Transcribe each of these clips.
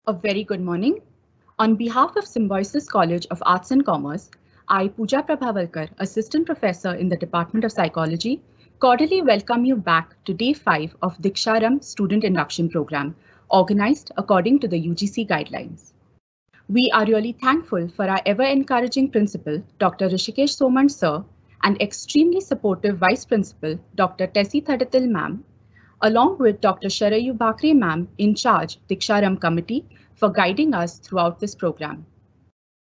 A very good morning. On behalf of Symbiosis College of Arts and Commerce, I, Pooja Prabhavalkar, Assistant Professor in the Department of Psychology, cordially welcome you back to Day 5 of Diksharam Student Induction Program, organized according to the UGC guidelines. We are really thankful for our ever-encouraging Principal, Dr. Rishikesh Soman Sir, and extremely supportive Vice Principal, Dr. Tessie Thadatil Ma'am, along with Dr. Sharayu Bakre Ma'am in charge Diksharam Committee for guiding us throughout this program.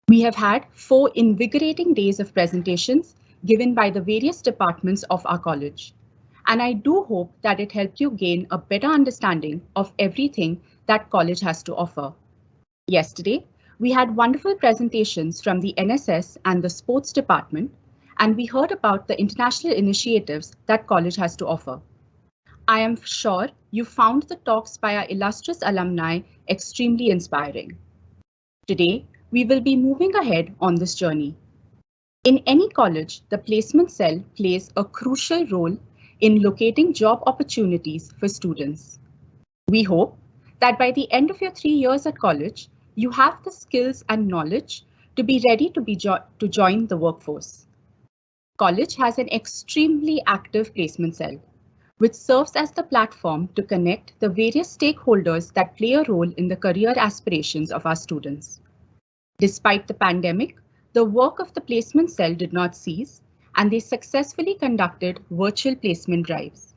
We have had 4 invigorating days of presentations given by the various departments of our college. And I do hope that it helped you gain a better understanding of everything that college has to offer. Yesterday, we had wonderful presentations from the NSS and the sports department, and we heard about the international initiatives that college has to offer. I am sure you found the talks by our illustrious alumni extremely inspiring. Today, we will be moving ahead on this journey. In any college, the placement cell plays a crucial role in locating job opportunities for students. We hope that by the end of your 3 years at college, you have the skills and knowledge to be ready to join the workforce. College has an extremely active placement cell, which serves as the platform to connect the various stakeholders that play a role in the career aspirations of our students. Despite the pandemic, the work of the placement cell did not cease, and they successfully conducted virtual placement drives.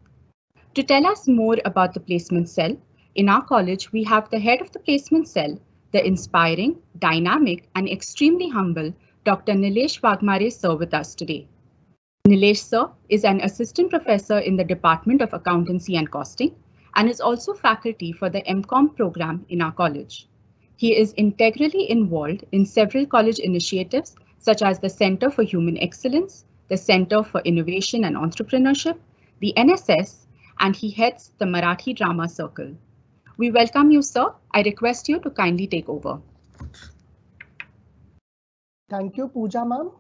To tell us more about the placement cell, in our college, we have the head of the placement cell, the inspiring, dynamic, and extremely humble Dr. Nilesh Wagmare sir with us today. Nilesh sir is an assistant professor in the Department of Accountancy and Costing and is also faculty for the MCOM program in our college. He is integrally involved in several college initiatives such as the Center for Human Excellence, the Center for Innovation and Entrepreneurship, the NSS, and he heads the Marathi Drama Circle. We welcome you, sir. I request you to kindly take over. Thank you, Pooja ma'am.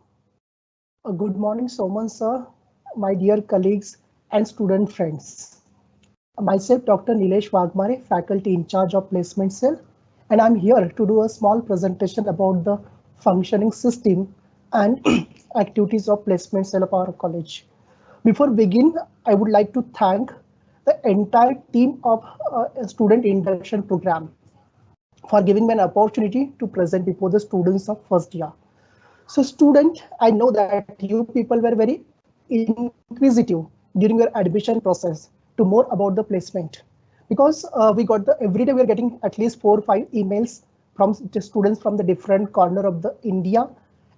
Good morning, Soman sir, my dear colleagues and student friends. Myself, Dr. Nilesh Wagmare, faculty in charge of placement cell, and I'm here to do a small presentation about the functioning system and activities of placement cell of our college. Before begin, I would like to thank the entire team of student induction program for giving me an opportunity to present before the students of first year. So student, I know that you people were very inquisitive during your admission process to more about the placement, because we got every day we are getting at least 4 or 5 emails from the students from the different corner of the India,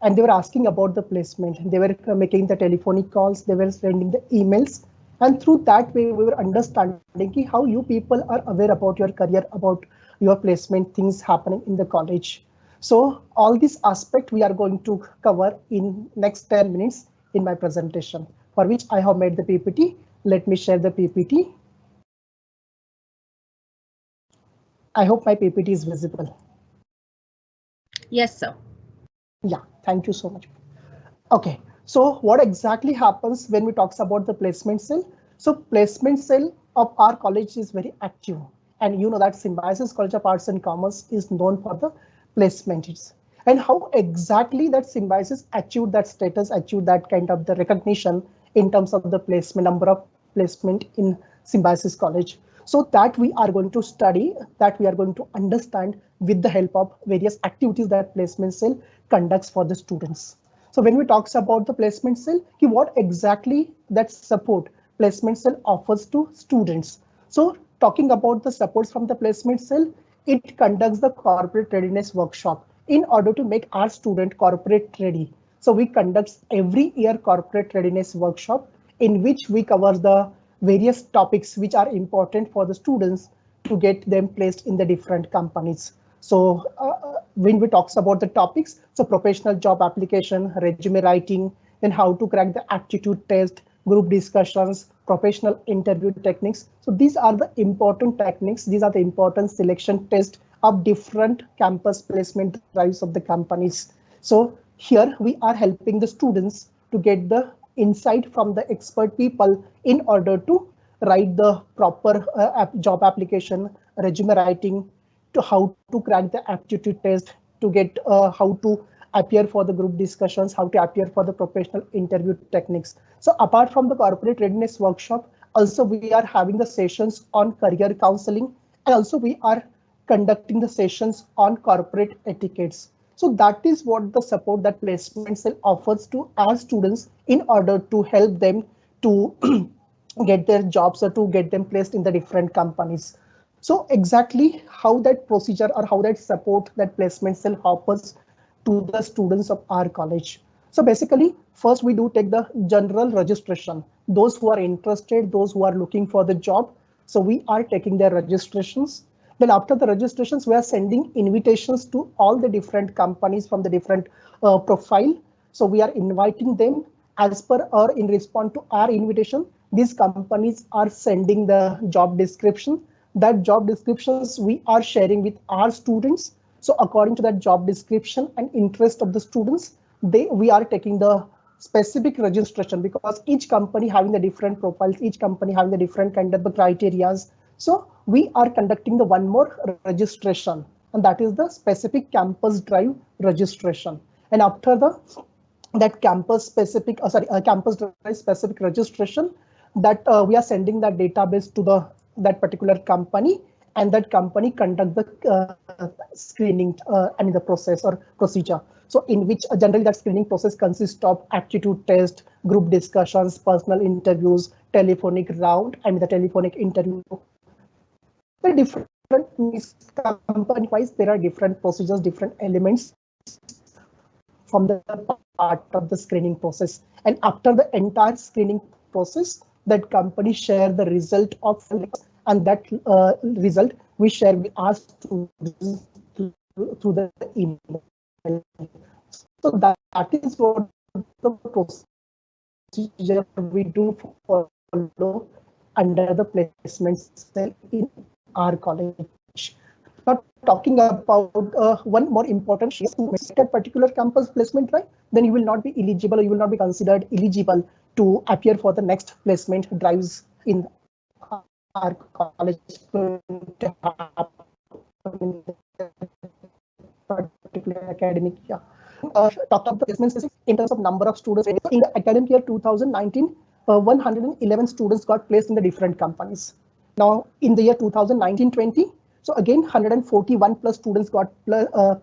and they were asking about the placement. They were making the telephonic calls, they were sending the emails, and through that way we were understanding how you people are aware about your career, about your placement things happening in the college. So all this aspect we are going to cover in next 10 minutes in my presentation, for which I have made the PPT. Let me share the PPT. I hope my PPT is visible. Yes, sir. Yeah, thank you so much. Okay, so what exactly happens when we talk about the placement cell? So placement cell of our college is very active, and you know that Symbiosis College of Arts and Commerce is known for the placements. And how exactly that Symbiosis achieved that status, achieved that kind of the recognition in terms of the placement, number of placement in Symbiosis College. So that we are going to study, that we are going to understand with the help of various activities that placement cell conducts for the students. So when we talk about the placement cell, what exactly that support placement cell offers to students. So talking about the supports from the placement cell, it conducts the corporate readiness workshop in order to make our student corporate ready. So we conduct every year corporate readiness workshop in which we cover the various topics which are important for the students to get them placed in the different companies. So when we talk about the topics, so professional job application, resume writing, then how to crack the aptitude test, group discussions, professional interview techniques. So these are the important techniques. These are the important selection tests of different campus placement drives of the companies. So here we are helping the students to get the insight from the expert people in order to write the proper job application, resume writing, to how to crack the aptitude test, to get how to appear for the group discussions, how to appear for the professional interview techniques. So apart from the corporate readiness workshop, also we are having the sessions on career counseling, and also we are conducting the sessions on corporate etiquettes. So that is what the support that Placement Cell offers to our students in order to help them to get their jobs or to get them placed in the different companies. So exactly how that procedure or how that support that Placement Cell offers to the students of our college. So basically, first we do take the general registration. Those who are interested, those who are looking for the job. So we are taking their registrations. Then after the registrations, we are sending invitations to all the different companies from the different profile. So we are inviting them as per or in response to our invitation. These companies are sending the job description. That job descriptions we are sharing with our students. So according to that job description and interest of the students, we are taking the specific registration, because each company having the different profiles, each company having the different kind of the criterias. So we are conducting the one more registration, and that is the specific campus drive registration. And after that campus specific, campus drive specific registration, that we are sending that database to that particular company, and that company conduct the screening and the process or procedure. So in which generally that screening process consists of aptitude test, group discussions, personal interviews, telephonic round, and the telephonic interview. The different company wise, there are different procedures, different elements from the part of the screening process. And after the entire screening process, that company share the result of, and that result we share with our students through the email. So that is what the procedure we do follow under the Placement Cell in our college. Now talking about one more important issue, to make a particular campus placement, right? Then you will not be eligible, or you will not be considered eligible to appear for the next placement drives in our college. Particular academic year. Talk about the placements in terms of number of students. In the academic year 2019, 111 students got placed in the different companies. Now in the year 2019-20, so again 141 plus students got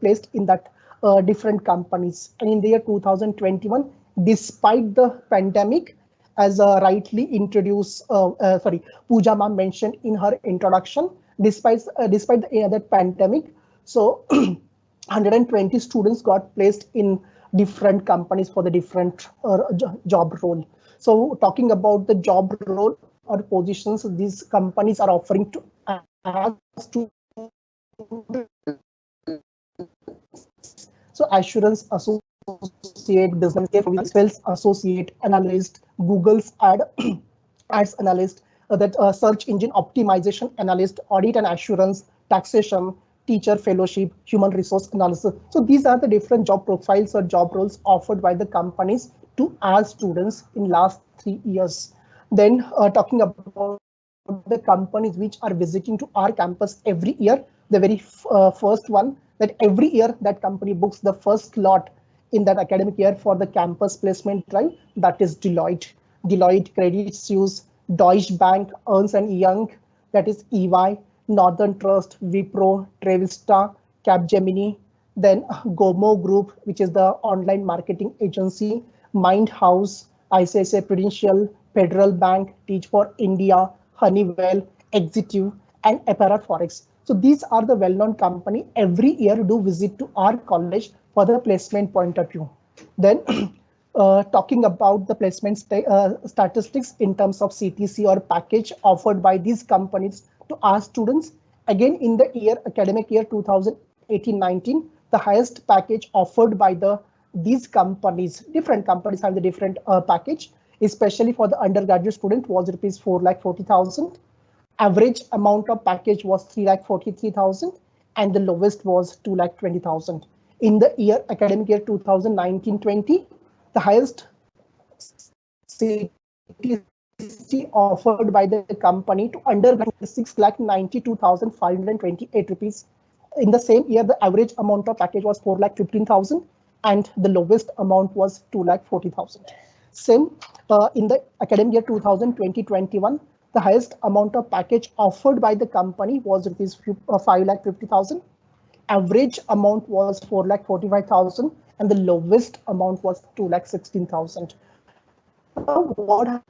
placed in that different companies. And in the year 2021, despite the pandemic, as rightly introduced, Pooja ma'am mentioned in her introduction, despite the pandemic, so 120 students got placed in different companies for the different job role. So talking about the job role or positions these companies are offering to us to. So assurance associate, business sales associate, analyst, Google's ads analyst, that search engine optimization analyst, audit and assurance, taxation, teacher fellowship, human resource analysis. So these are the different job profiles or job roles offered by the companies to our students in last 3 years. Then talking about the companies which are visiting to our campus every year, the very first one, that every year that company books the first slot in that academic year for the campus placement drive, that is Deloitte, Credit Suisse, Deutsche Bank, Ernst & Young, that is EY, Northern Trust, Wipro, Travista, Capgemini, then Gomo Group, which is the online marketing agency, Mind House, ICICI Prudential, Federal Bank, Teach for India, Honeywell, Exitive, and Apera Forex. So these are the well-known company every year do visit to our college for the placement point of view. Then talking about the placement statistics in terms of CTC or package offered by these companies to our students. Again, in the academic year 2018-19, the highest package offered by these companies, different companies have the different package, especially for the undergraduate student was rupees 4,40,000. Average amount of package was 3,43,000, and the lowest was 2,20,000. In the academic year 2019-20, the highest CTC offered by the company to undergraduate 6,92,528 rupees, in the same year, the average amount of package was 4,15,000 and the lowest amount was 2,40,000. Same in the academic year 2020-21, the highest amount of package offered by the company was rupees 5,50,000. Average amount was 4,45,000 and the lowest amount was 2,16,000. Now, what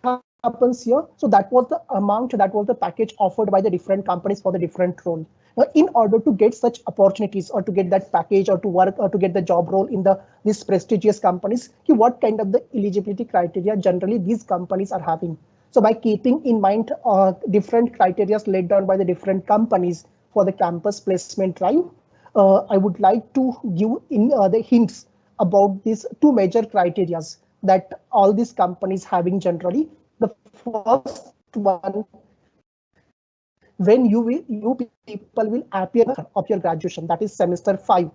happens here? So that was the amount, that was the package offered by the different companies for the different role. Now, in order to get such opportunities or to get that package or to work or to get the job role in these prestigious companies, what kind of the eligibility criteria generally these companies are having? So by keeping in mind different criteria laid down by the different companies for the campus placement drive, I would like to give in the hints about these two major criteria that all these companies having generally. The first one, when you people will appear of your graduation, that is semester 5,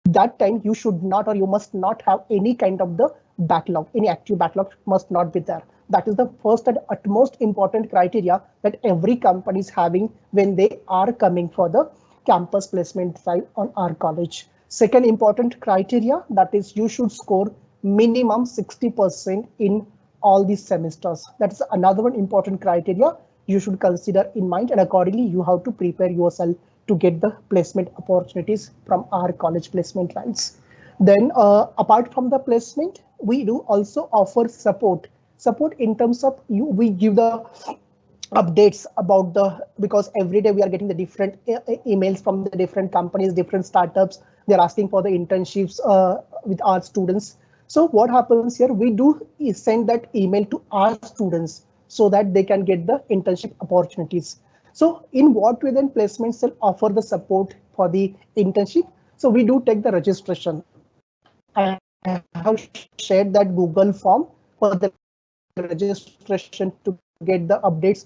that time you should not or you must not have any kind of the backlog, any active backlog must not be there. That is the first and utmost important criteria that every company is having when they are coming for the campus placement drive on our college. Second important criteria, that is you should score minimum 60% in all these semesters. That is another one important criteria you should consider in mind, and accordingly you have to prepare yourself to get the placement opportunities from our college placement drives. Then apart from the placement, we do also offer support in terms of we give the updates about because every day we are getting the different emails from the different companies, different startups. They're asking for the internships with our students. So what happens here, we do is send that email to our students so that they can get the internship opportunities. So in what way then placement cell offer the support for the internship? So we do take the registration. I have shared that Google form for the registration to get the updates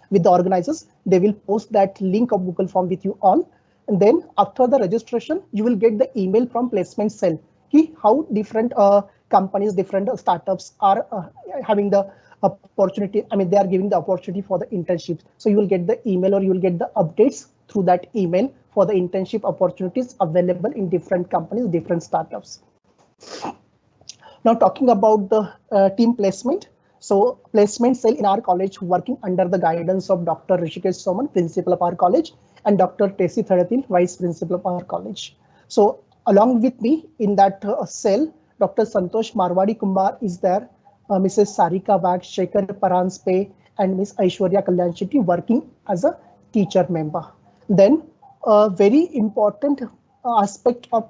with the organizers. They will post that link of Google form with you all. And then after the registration, you will get the email from placement cell. How different companies, different startups are having the opportunity. I mean, they are giving the opportunity for the internships. So you will get the email or you will get the updates through that email for the internship opportunities available in different companies, different startups. Now talking about the team placement. So placement cell in our college working under the guidance of Dr. Rishikesh Soman, principal of our college, and Dr. Tesi Thadatil, vice principal of our college. So along with me in that cell, Dr. Santosh Marwadi Kumar is there, Mrs. Sarika Wag, Shekhar Paranspe, and Ms. Aishwarya Kalyan Shetty working as a teacher member. Then a very important aspect of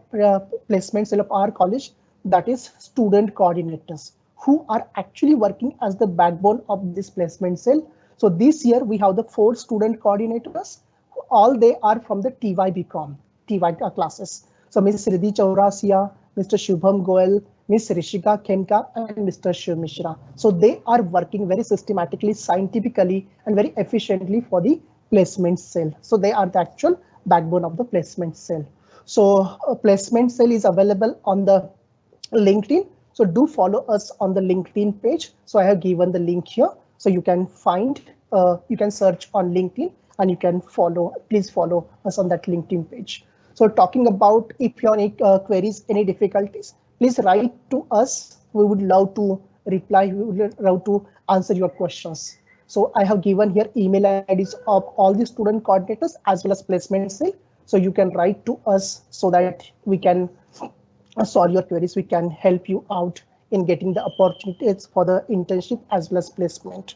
placement cell of our college, that is student coordinators, who are actually working as the backbone of this placement cell. So this year we have the 4 student coordinators. All they are from the TY classes. So Ms. Riddhi Chaurasia, Mr. Shubham Goel, Ms. Rishika Khemka, and Mr. Shiv Mishra. So they are working very systematically, scientifically, and very efficiently for the placement cell. So they are the actual backbone of the placement cell. So a placement cell is available on the LinkedIn. So do follow us on the LinkedIn page. So I have given the link here. So you can find, you can search on LinkedIn and you can follow, please follow us on that LinkedIn page. So talking about if you have any queries, any difficulties, please write to us. We would love to reply, we would love to answer your questions. So I have given here email IDs of all the student coordinators as well as placement cell. So you can write to us so that we can solve your queries. We can help you out in getting the opportunities for the internship as well as placement.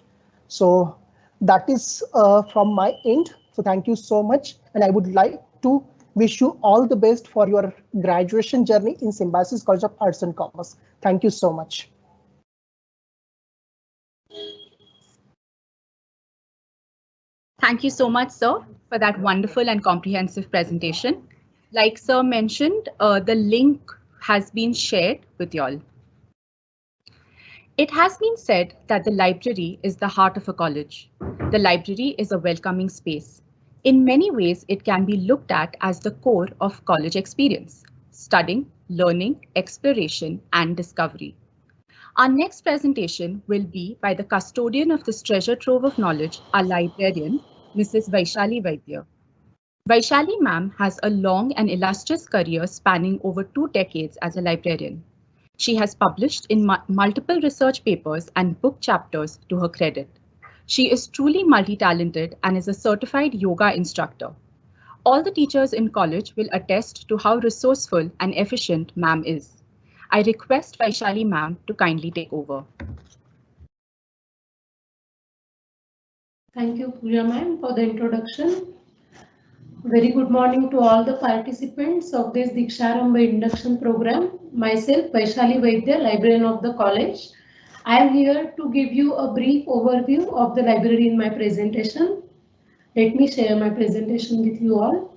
So that is from my end. So thank you so much. And I would like to wish you all the best for your graduation journey in Symbiosis College of Arts and Commerce. Thank you so much. Thank you so much, sir, for that wonderful and comprehensive presentation. Like sir mentioned, the link has been shared with y'all. It has been said that the library is the heart of a college. The library is a welcoming space. In many ways, it can be looked at as the core of college experience, studying, learning, exploration, and discovery. Our next presentation will be by the custodian of this treasure trove of knowledge, our librarian, Mrs. Vaishali Vaidya. Vaishali ma'am has a long and illustrious career spanning over 2 decades as a librarian. She has published in multiple research papers and book chapters to her credit. She is truly multi-talented and is a certified yoga instructor. All the teachers in college will attest to how resourceful and efficient ma'am is. I request Vaishali ma'am to kindly take over. Thank you, Pooja ma'am, for the introduction. Very good morning to all the participants of this Diksharambha induction program. Myself, Vaishali Vaidya, librarian of the college. I am here to give you a brief overview of the library in my presentation. Let me share my presentation with you all.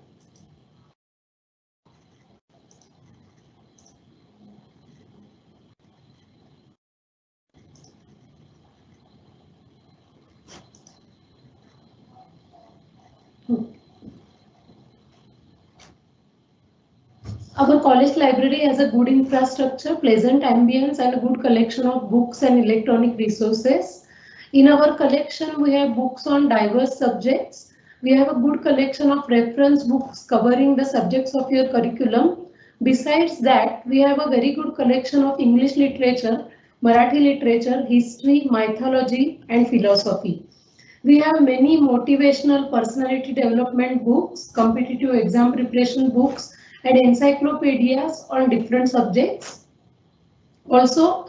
Our college library has a good infrastructure, pleasant ambience, and a good collection of books and electronic resources. In our collection, we have books on diverse subjects. We have a good collection of reference books covering the subjects of your curriculum. Besides that, we have a very good collection of English literature, Marathi literature, history, mythology, and philosophy. We have many motivational personality development books, competitive exam preparation books, and encyclopedias on different subjects. Also,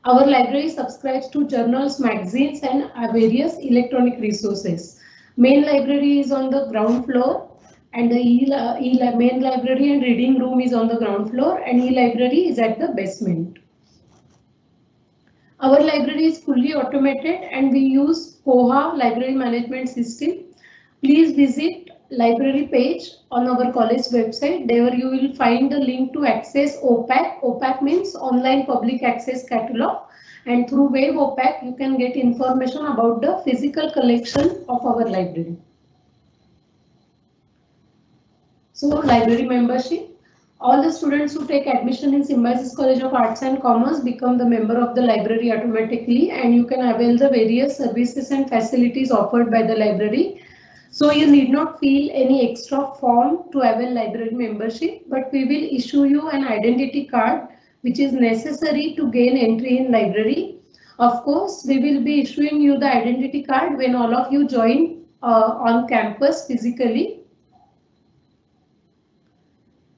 our library subscribes to journals, magazines, and various electronic resources. Main library is on the ground floor, and the main library and reading room is on the ground floor, and e-library is at the basement. Our library is fully automated and we use Koha library management system. Please visit library page on our college website. There you will find the link to access OPAC. OPAC means online public access catalog, and through web OPAC you can get information about the physical collection of our library. So library membership. All the students who take admission in Symbiosis College of Arts and Commerce become the member of the library automatically, and you can avail the various services and facilities offered by the library. So you need not fill any extra form to avail library membership, but we will issue you an identity card which is necessary to gain entry in library. Of course, we will be issuing you the identity card when all of you join on campus physically.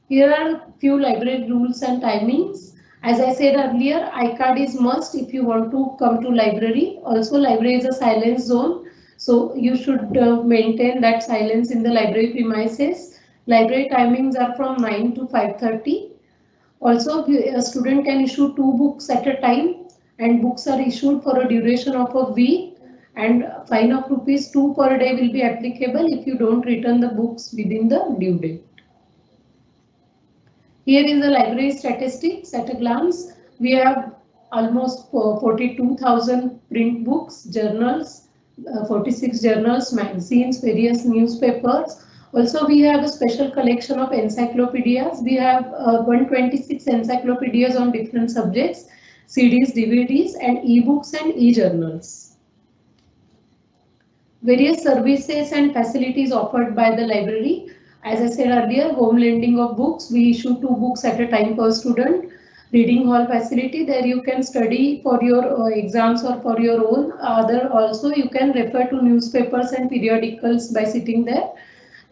Here are few library rules and timings. As I said earlier, iCard is must if you want to come to library. Also, library is a silence zone, so you should maintain that silence in the library premises. Library timings are from 9 to 5:30. Also, a student can issue 2 books at a time, and books are issued for a duration of a week, and fine of ₹2 per day will be applicable if you don't return the books within the due date. Here is the library statistics at a glance. We have almost 42,000 print books, journals, 46 journals, magazines, various newspapers. Also, we have a special collection of encyclopedias. We have 126 encyclopedias on different subjects, CDs, DVDs, and e-books and e-journals. Various services and facilities offered by the library. As I said earlier, home lending of books. We issue 2 books at a time per student. Reading hall facility, there you can study for your exams or for your own. Also, you can refer to newspapers and periodicals by sitting there.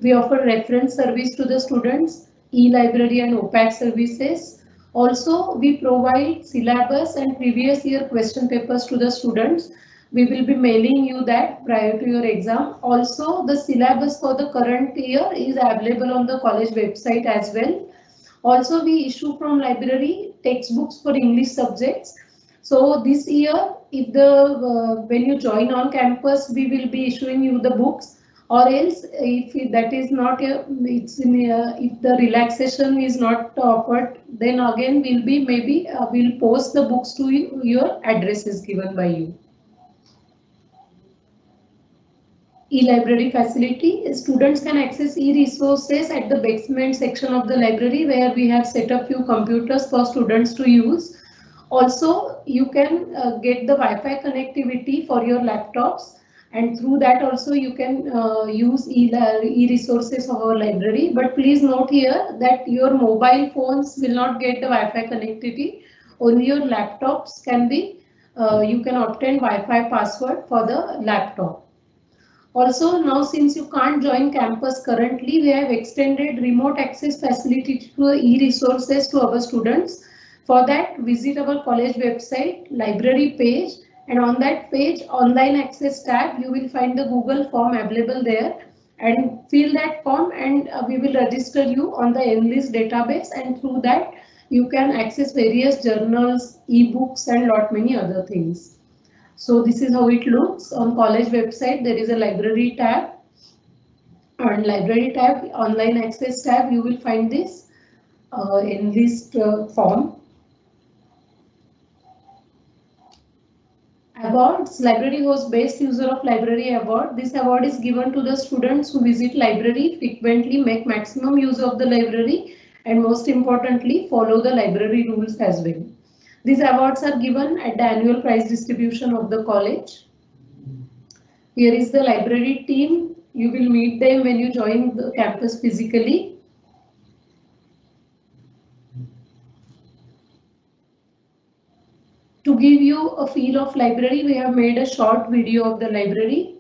We offer reference service to the students, e-library and OPAC services. Also, we provide syllabus and previous year question papers to the students. We will be mailing you that prior to your exam. Also, the syllabus for the current year is available on the college website as well. Also, we issue from library textbooks for English subjects. So this year, if when you join on campus, we will be issuing you the books. Or else, if that is not, if the relaxation is not offered, then again we'll post the books to you, your addresses given by you. E-library facility. Students can access e-resources at the basement section of the library, where we have set up few computers for students to use. Also, you can get the Wi-Fi connectivity for your laptops. and through that also you can use e-resources of our library. But please note here that your mobile phones will not get the Wi-Fi connectivity. Only your laptops can be, you can obtain Wi-Fi password for the laptop. Also, now since you can't join campus currently, we have extended remote access facility through e-resources to our students. For that, visit our college website, library page, and on that page, online access tab, you will find the Google form available there, and fill that form, and we will register you on the Enlist database, and through that you can access various journals, e-books, and lot many other things. So this is how it looks on college website. There is a library tab, and library tab, online access tab, you will find this Enlist form. Awards, library host best user of library award. This award is given to the students who visit library frequently, make maximum use of the library, and most importantly follow the library rules as well. These awards are given at the annual prize distribution of the college. Here is the library team. You will meet them when you join the campus physically. To give you a feel of library, we have made a short video of the library.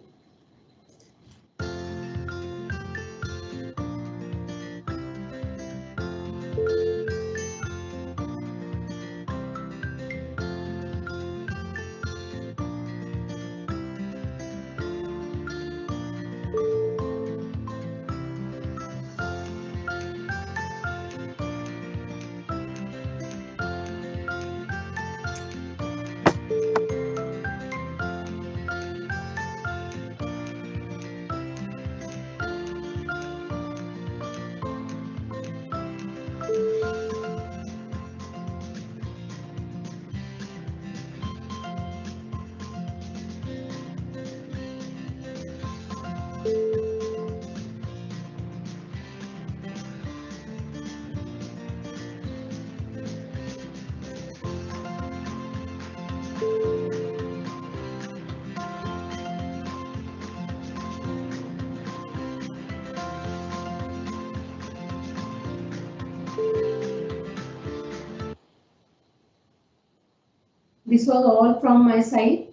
This was all from my side.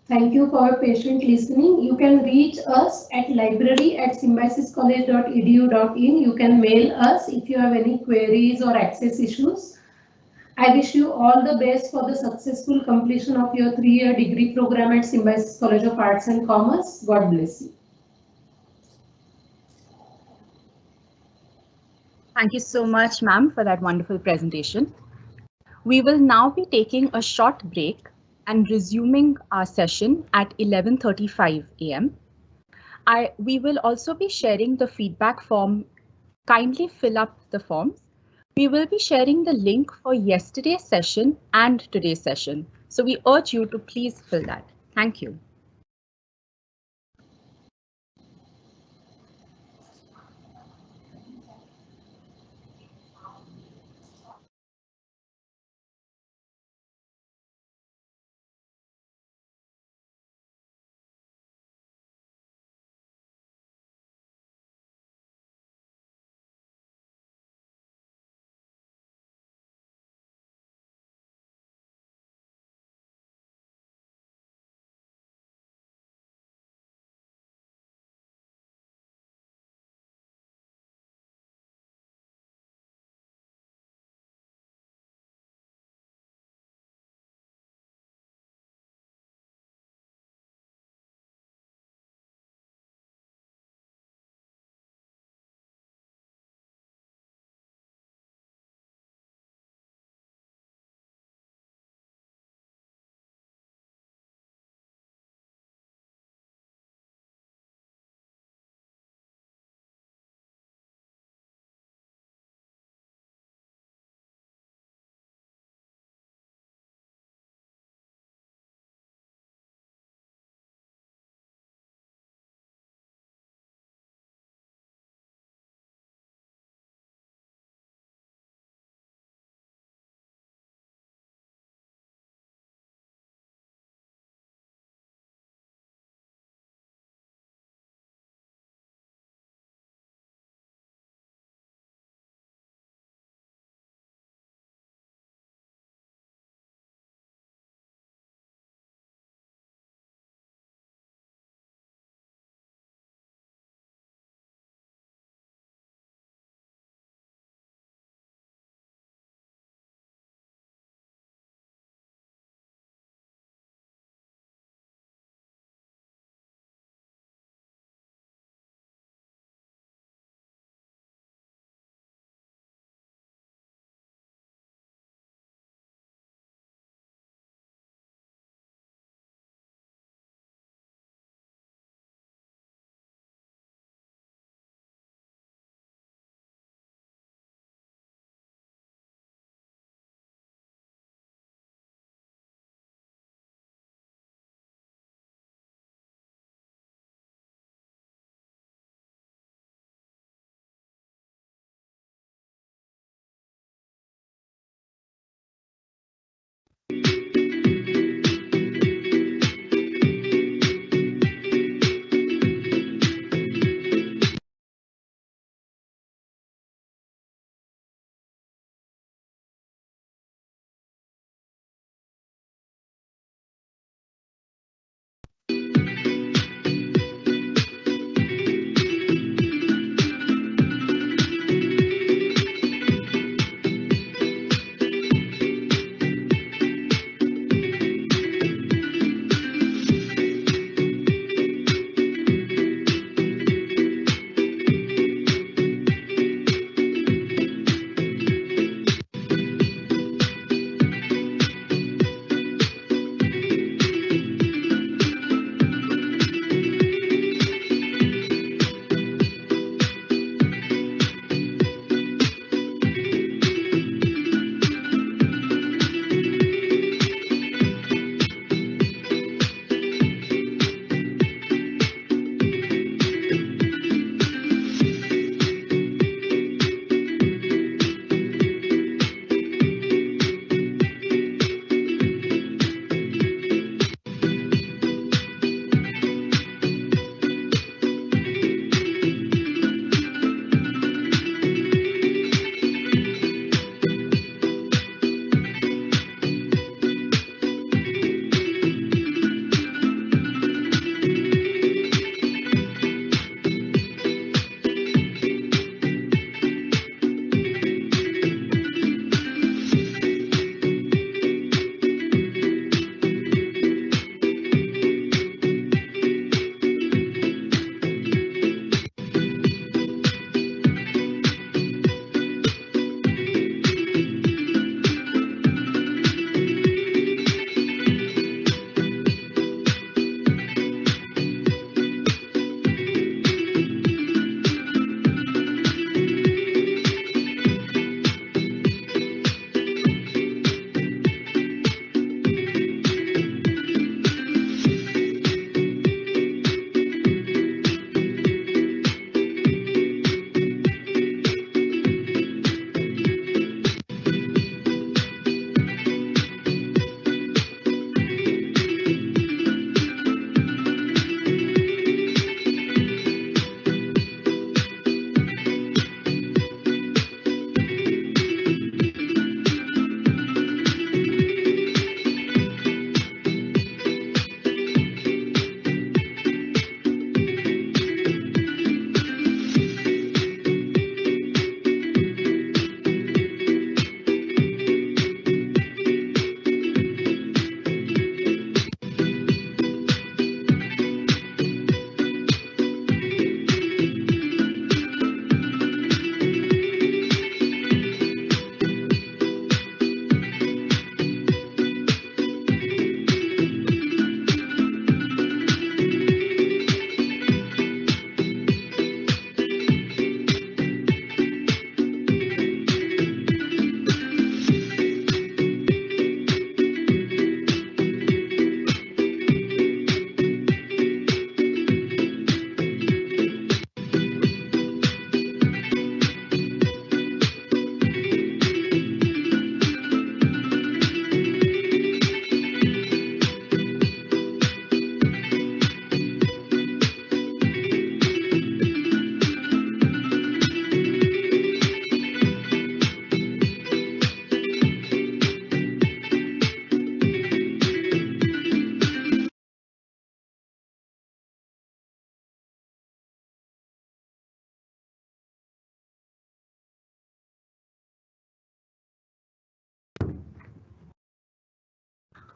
Thank you for your patient listening. You can reach us at library@symbiosiscollege.edu.in. You can mail us if you have any queries or access issues. I wish you all the best for the successful completion of your 3-year degree program at Symbiosis College of Arts and Commerce. God bless you. Thank you so much, ma'am, for that wonderful presentation. We will now be taking a short break and resuming our session at 11:35 a.m. We will also be sharing the feedback form. Kindly fill up the forms. We will be sharing the link for yesterday's session and today's session. So we urge you to please fill that. Thank you.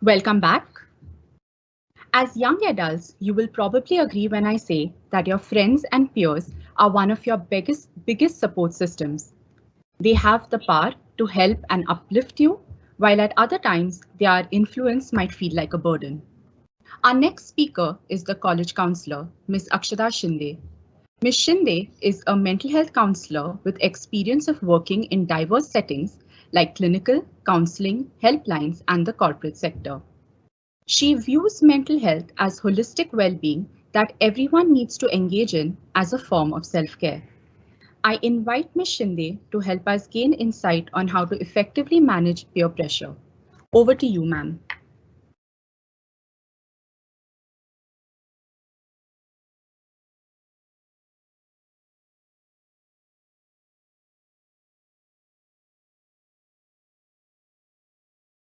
Welcome back. As young adults, you will probably agree when I say that your friends and peers are one of your biggest support systems. They have the power to help and uplift you, while at other times, their influence might feel like a burden. Our next speaker is the college counselor, Ms. Akshada Shinde. Ms. Shinde is a mental health counselor with experience of working in diverse settings like clinical, counseling, helplines, and the corporate sector. She views mental health as holistic well-being that everyone needs to engage in as a form of self-care. I invite Ms. Shinde to help us gain insight on how to effectively manage peer pressure. Over to you, ma'am.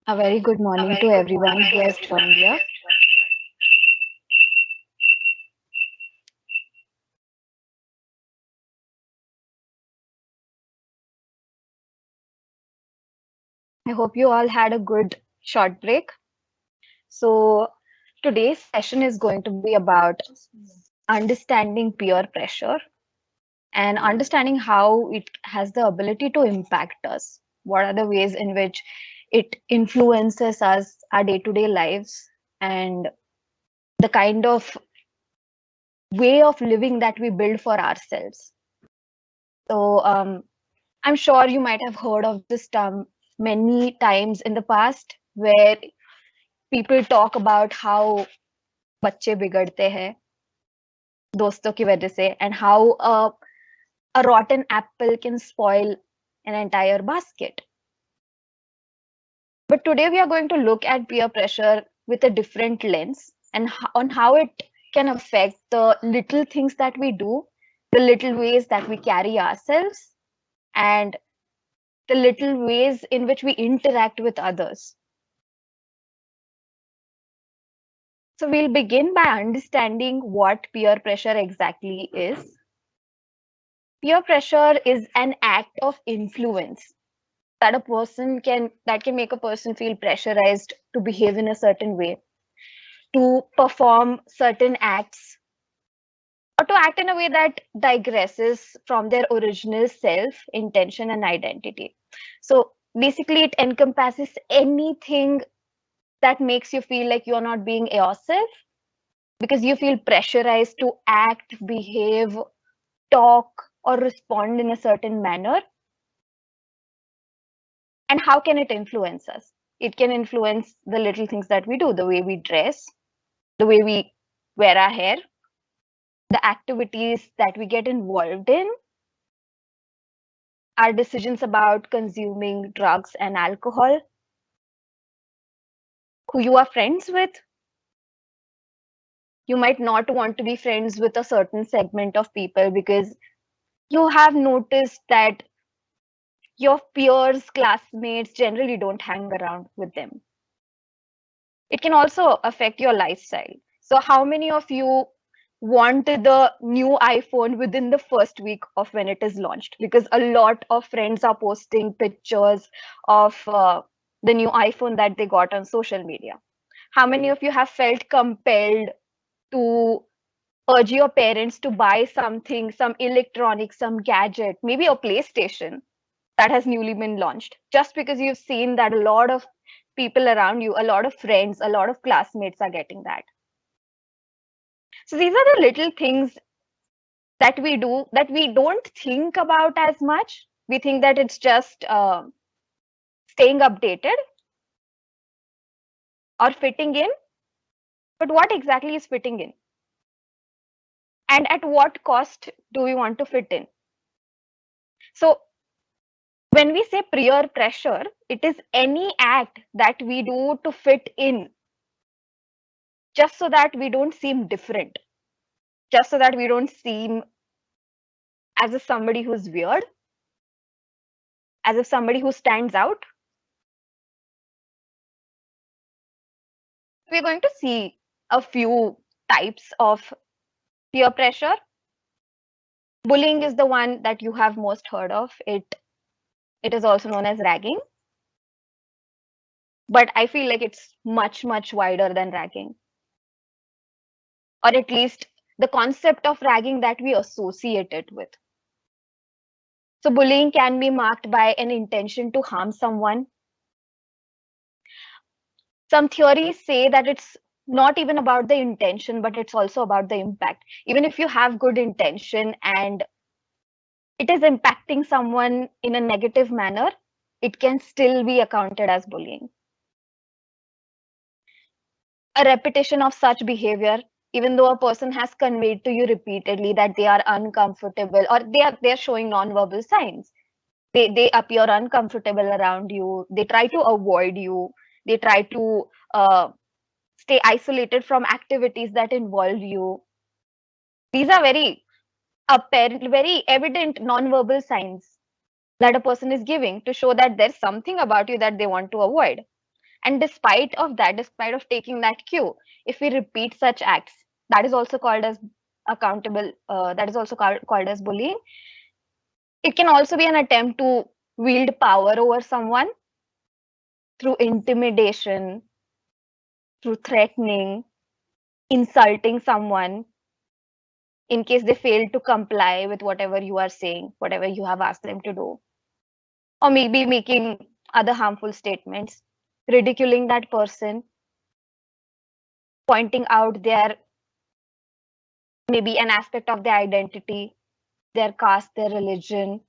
A very good morning to everyone who has joined here. I hope you all had a good short break. So today's session is going to be about understanding peer pressure and understanding how it has the ability to impact us. What are the ways in which it influences us, our day-to-day lives, and the kind of way of living that we build for ourselves. So I'm sure you might have heard of this term many times in the past, where people talk about how बच्चे बिगड़ते हैं दोस्तों की वजह से, and how a rotten apple can spoil an entire basket. But today we are going to look at peer pressure with a different lens and on how it can affect the little things that we do, the little ways that we carry ourselves, and the little ways in which we interact with others. So we'll begin by understanding what peer pressure exactly is. Peer pressure is an act of influence that can make a person feel pressurized to behave in a certain way, to perform certain acts, or to act in a way that digresses from their original self, intention, and identity. So basically, it encompasses anything that makes you feel like you're not being yourself because you feel pressurized to act, behave, talk, or respond in a certain manner. And how can it influence us? It can influence the little things that we do, the way we dress, the way we wear our hair, the activities that we get involved in, our decisions about consuming drugs and alcohol, who you are friends with. You might not want to be friends with a certain segment of people because you have noticed that your peers, classmates generally don't hang around with them. It can also affect your lifestyle. So how many of you wanted the new iPhone within the first week of when it is launched? Because a lot of friends are posting pictures of the new iPhone that they got on social media. How many of you have felt compelled to urge your parents to buy something, some electronic, some gadget, maybe a PlayStation that has newly been launched, just because you've seen that a lot of people around you, a lot of friends, a lot of classmates are getting that? So these are the little things that we do that we don't think about as much. We think that it's just staying updated or fitting in. But what exactly is fitting in? And at what cost do we want to fit in? So when we say peer pressure, it is any act that we do to fit in, just so that we don't seem different, just so that we don't seem as if somebody who's weird, as if somebody who stands out. We're going to see a few types of peer pressure. Bullying is the one that you have most heard of. It is also known as ragging. but I feel like it's much, much wider than ragging. Or at least the concept of ragging that we associate it with. So bullying can be marked by an intention to harm someone. Some theories say that it's not even about the intention, but it's also about the impact. Even if you have good intention and it is impacting someone in a negative manner, it can still be accounted as bullying. A repetition of such behavior, even though a person has conveyed to you repeatedly that they are uncomfortable or they are showing non-verbal signs, they appear uncomfortable around you, they try to avoid you, they try to stay isolated from activities that involve you. These are very apparent, very evident non-verbal signs that a person is giving to show that there's something about you that they want to avoid. And despite of that, despite of taking that cue, if we repeat such acts, that is also called as accountable, that is also called as bullying. It can also be an attempt to wield power over someone through intimidation, through threatening, insulting someone in case they fail to comply with whatever you are saying, whatever you have asked them to do, or maybe making other harmful statements, ridiculing that person, pointing out their maybe an aspect of their identity, their caste, their religion,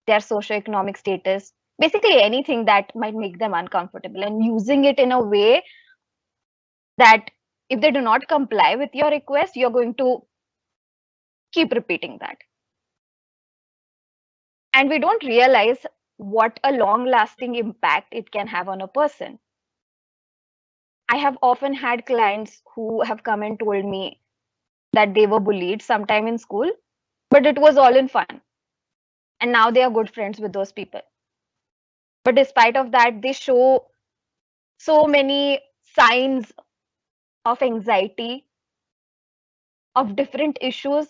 their socioeconomic status, basically anything that might make them uncomfortable, and using it in a way that if they do not comply with your request, you're going to keep repeating that. And we don't realize what a long lasting impact it can have on a person. I have often had clients who have come and told me that they were bullied sometime in school, but it was all in fun. And now they are good friends with those people. But despite of that, they show so many signs of anxiety, of different issues,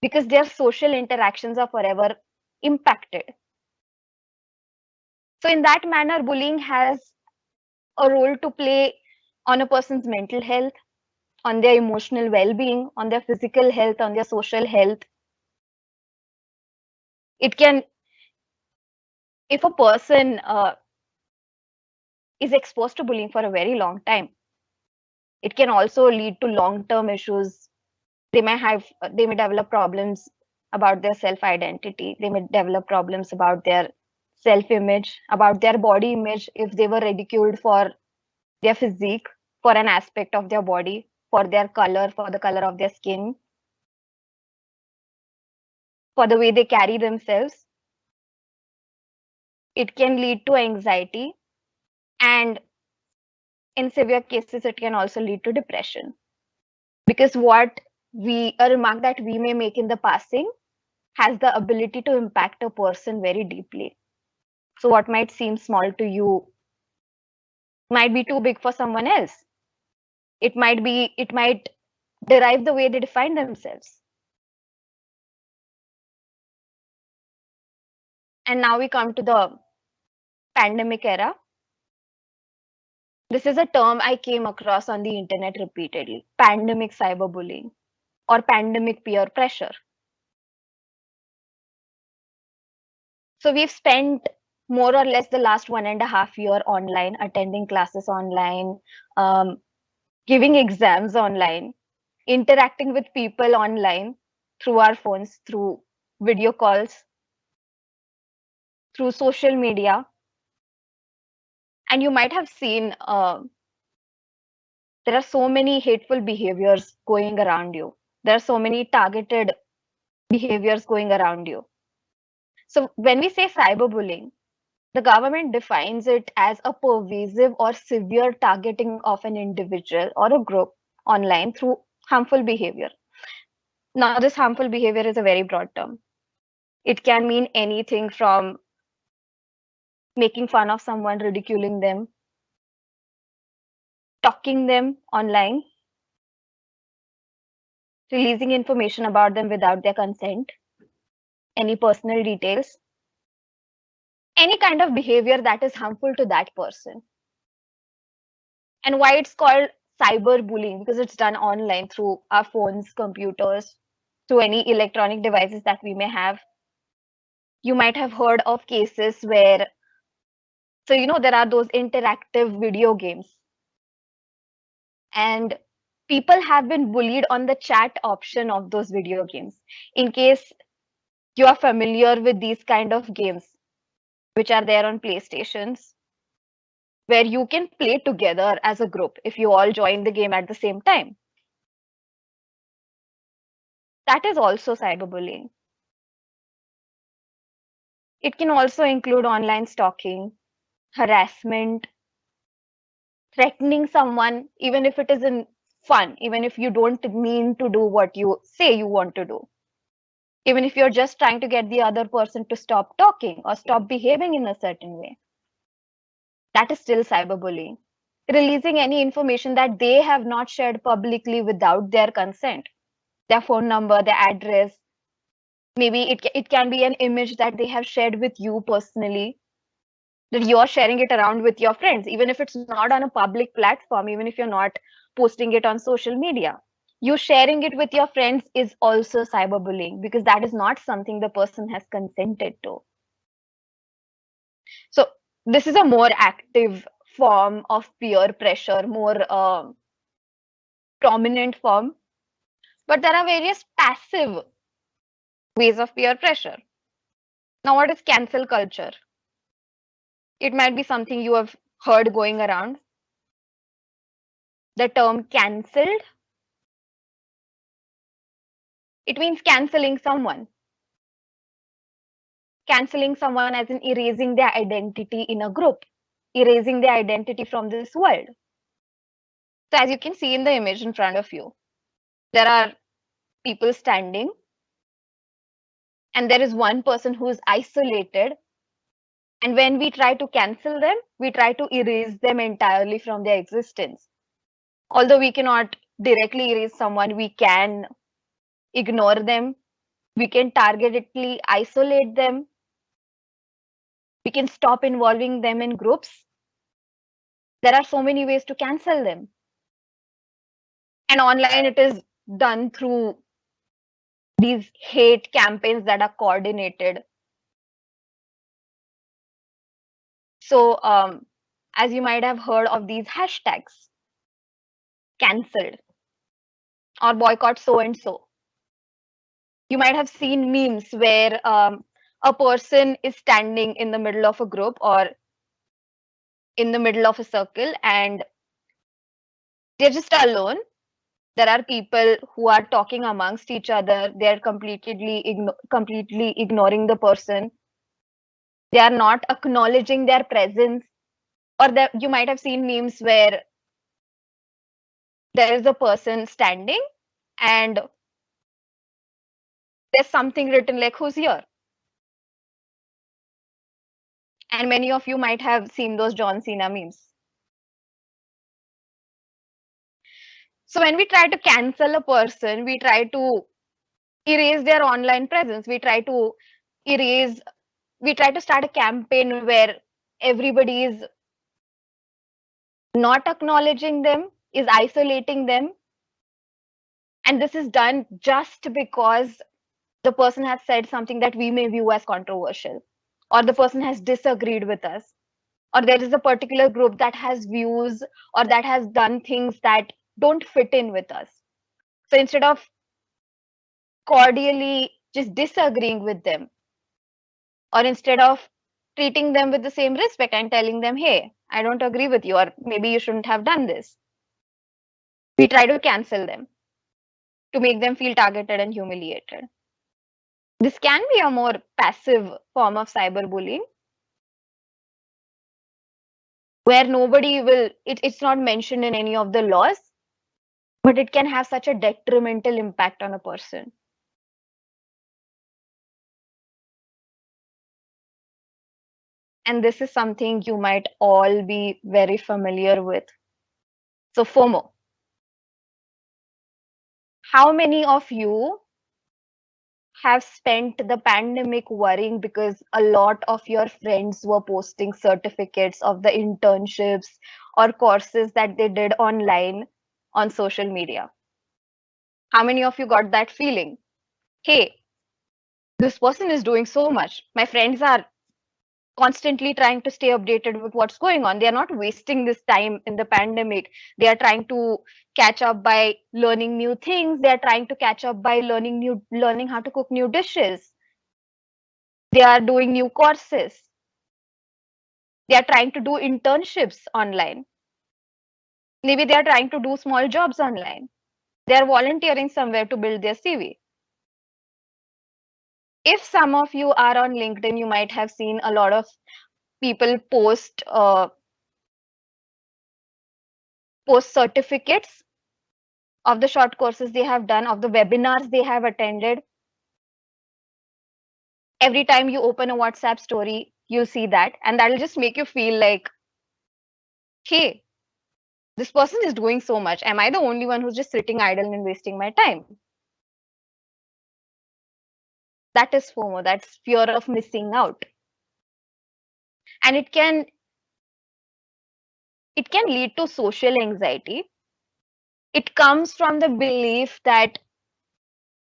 because their social interactions are forever impacted. So in that manner, bullying has a role to play on a person's mental health, on their emotional well-being, on their physical health, on their social health. It can, if a person is exposed to bullying for a very long time, it can also lead to long-term issues. They may develop problems about their self-identity. They may develop problems about their self-image, about their body image if they were ridiculed for their physique, for an aspect of their body, for their color, for the color of their skin, for the way they carry themselves. It can lead to anxiety, and in severe cases, it can also lead to depression. Because a remark that we may make in the passing has the ability to impact a person very deeply. So what might seem small to you might be too big for someone else. It might derive the way they define themselves. And now we come to the pandemic era. This is a term I came across on the internet repeatedly: pandemic cyberbullying or pandemic peer pressure. So we've spent more or less the last 1.5 years online, attending classes online, um, giving exams online, interacting with people online through our phones, through video calls, through social media. And you might have seen there are so many hateful behaviors going around you. There are so many targeted behaviors going around you. So when we say cyberbullying, the government defines it as a pervasive or severe targeting of an individual or a group online through harmful behavior. Now, this harmful behavior is a very broad term. It can mean anything from making fun of someone, ridiculing them, stalking them online, releasing information about them without their consent, any personal details, any kind of behavior that is harmful to that person. And why it's called cyberbullying, because it's done online through our phones, computers, through any electronic devices that we may have. You might have heard of cases where, so there are those interactive video games, and people have been bullied on the chat option of those video games. In case you are familiar with these kind of games, which are there on PlayStations, where you can play together as a group if you all join the game at the same time. That is also cyberbullying. It can also include online stalking, harassment, threatening someone, even if it isn't fun, even if you don't mean to do what you say you want to do. Even if you're just trying to get the other person to stop talking or stop behaving in a certain way. That is still cyberbullying. Releasing any information that they have not shared publicly without their consent, their phone number, their address. Maybe it can be an image that they have shared with you personally, that you're sharing it around with your friends, even if it's not on a public platform, even if you're not posting it on social media. You sharing it with your friends is also cyberbullying, because that is not something the person has consented to. So this is a more active form of peer pressure, more prominent form. But there are various passive ways of peer pressure. Now, what is cancel culture? It might be something you have heard going around. The term cancelled, it means canceling someone. Canceling someone as in erasing their identity in a group, erasing their identity from this world. So as you can see in the image in front of you, there are people standing, and there is one person who is isolated. And when we try to cancel them, we try to erase them entirely from their existence. Although we cannot directly erase someone, we can ignore them, we can targetedly isolate them, we can stop involving them in groups. There are so many ways to cancel them. And online, it is done through these hate campaigns that are coordinated. So, as you might have heard of these hashtags, cancelled or boycott so and so. You might have seen memes where a person is standing in the middle of a group or in the middle of a circle, and they're just alone. There are people who are talking amongst each other. They're completely ignoring the person. They are not acknowledging their presence. Or you might have seen memes where there is a person standing and there's something written like, who's here? And many of you might have seen those John Cena memes. So when we try to cancel a person, we try to erase their online presence. We try to start a campaign where everybody is not acknowledging them, is isolating them. And this is done just because the person has said something that we may view as controversial, or the person has disagreed with us, or there is a particular group that has views or that has done things that don't fit in with us. So instead of cordially just disagreeing with them, or instead of treating them with the same respect and telling them, hey, I don't agree with you, or maybe you shouldn't have done this, we try to cancel them to make them feel targeted and humiliated. This can be a more passive form of cyberbullying, where nobody will, it's not mentioned in any of the laws, but it can have such a detrimental impact on a person. And this is something you might all be very familiar with. So FOMO. How many of you have spent the pandemic worrying because a lot of your friends were posting certificates of the internships or courses that they did online on social media? How many of you got that feeling? Hey, this person is doing so much. My friends are constantly trying to stay updated with what's going on. They are not wasting this time in the pandemic. They are trying to catch up by learning new things. They are trying to catch up by learning how to cook new dishes. They are doing new courses. They are trying to do internships online. Maybe they are trying to do small jobs online. They are volunteering somewhere to build their CV. If some of you are on LinkedIn, you might have seen a lot of people post certificates of the short courses they have done, of the webinars they have attended. Every time you open a WhatsApp story, you'll see that, and that'll just make you feel like, hey, this person is doing so much. Am I the only one who's just sitting idle and wasting my time? That is FOMO. That's fear of missing out. And it can lead to social anxiety. It comes from the belief that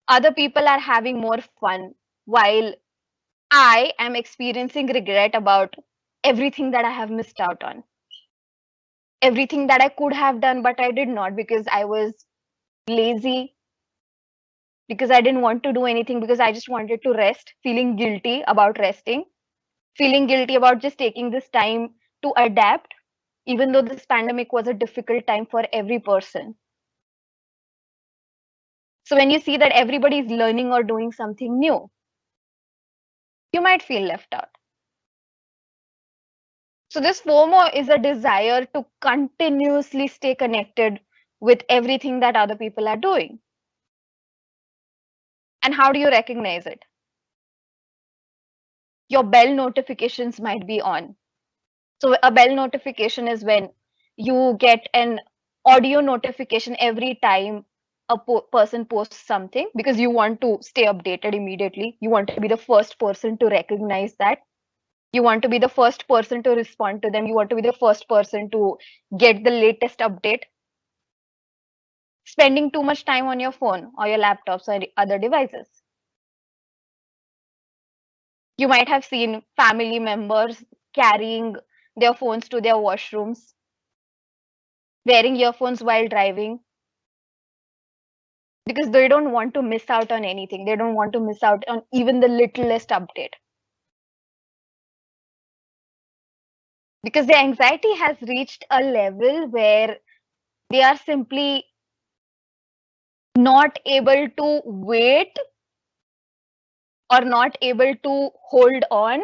other people are having more fun while I am experiencing regret about everything that I have missed out on. Everything that I could have done, but I did not because I was lazy, because I didn't want to do anything, because I just wanted to rest, feeling guilty about resting, feeling guilty about just taking this time to adapt, even though this pandemic was a difficult time for every person. So when you see that everybody is learning or doing something new, you might feel left out. So this FOMO is a desire to continuously stay connected with everything that other people are doing. And how do you recognize it? Your bell notifications might be on. So a bell notification is when you get an audio notification every time a person posts something, because you want to stay updated immediately. You want to be the first person to recognize that. You want to be the first person to respond to them. You want to be the first person to get the latest update. Spending too much time on your phone or your laptops or other devices. You might have seen family members carrying their phones to their washrooms, wearing earphones while driving, because they don't want to miss out on anything. They don't want to miss out on even the littlest update. Because their anxiety has reached a level where they are simply not able to wait or not able to hold on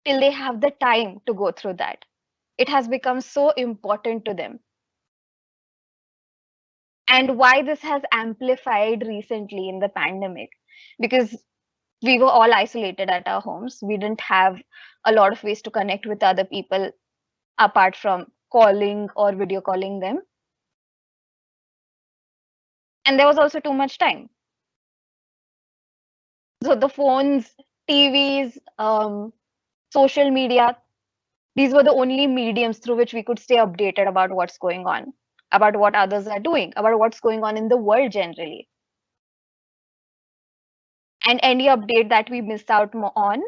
till they have the time to go through that. It has become so important to them. And why this has amplified recently in the pandemic, because we were all isolated at our homes. We didn't have a lot of ways to connect with other people apart from calling or video calling them. And there was also too much time. So the phones, TVs, social media, these were the only mediums through which we could stay updated about what's going on, about what others are doing, about what's going on in the world generally. And any update that we miss out on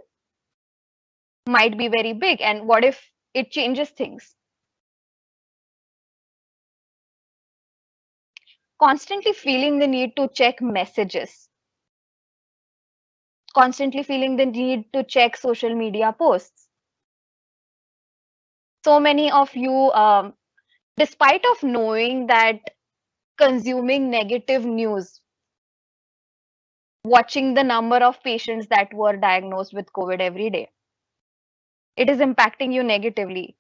might be very big. And what if it changes things? Constantly feeling the need to check messages, constantly feeling the need to check social media posts. So many of you, despite of knowing that consuming negative news, watching the number of patients that were diagnosed with COVID every day, it is impacting you negatively.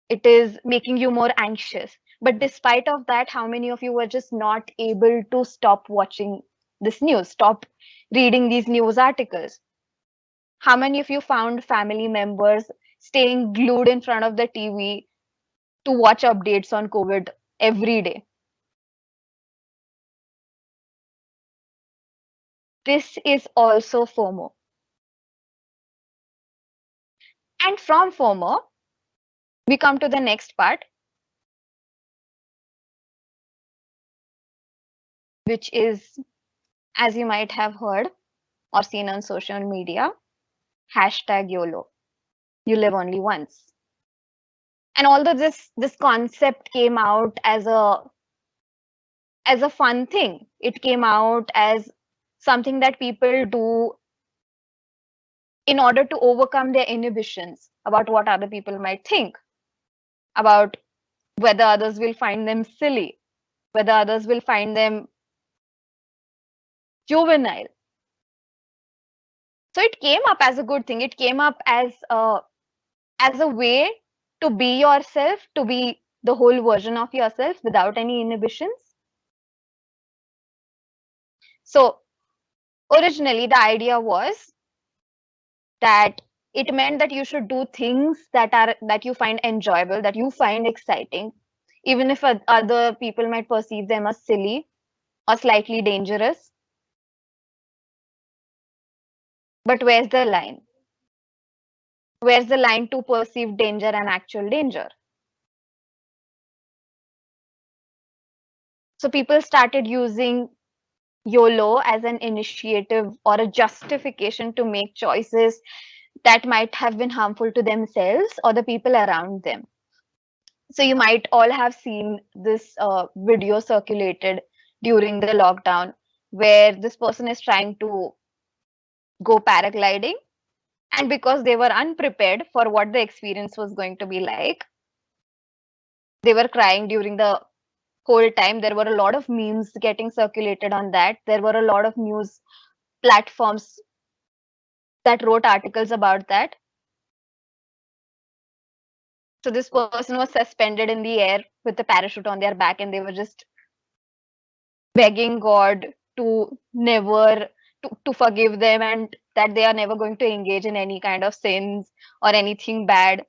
It is making you more anxious. But despite of that, how many of you were just not able to stop watching this news, stop reading these news articles? How many of you found family members staying glued in front of the TV to watch updates on COVID every day? this is also FOMO. And from FOMO, we come to the next part, which is, as you might have heard or seen on social media, hashtag YOLO. You live only once. And although this concept came out as a fun thing, it came out as something that people do in order to overcome their inhibitions about what other people might think, about whether others will find them silly, whether others will find them juvenile. So it came up as a good thing. It came up as a way to be yourself, to be the whole version of yourself without any inhibitions. So originally the idea was that it meant that you should do things that you find enjoyable, that you find exciting, even if other people might perceive them as silly or slightly dangerous. But where's the line? Where's the line to perceived danger and actual danger? So people started using YOLO as an initiative or a justification to make choices that might have been harmful to themselves or the people around them. So you might all have seen this video circulated during the lockdown where this person is trying to go paragliding, and because they were unprepared for what the experience was going to be like, they were crying during the whole time. There were a lot of memes getting circulated on that. There were a lot of news platforms that wrote articles about that. So this person was suspended in the air with a parachute on their back, and they were just begging God to never to forgive them, and that they are never going to engage in any kind of sins or anything bad,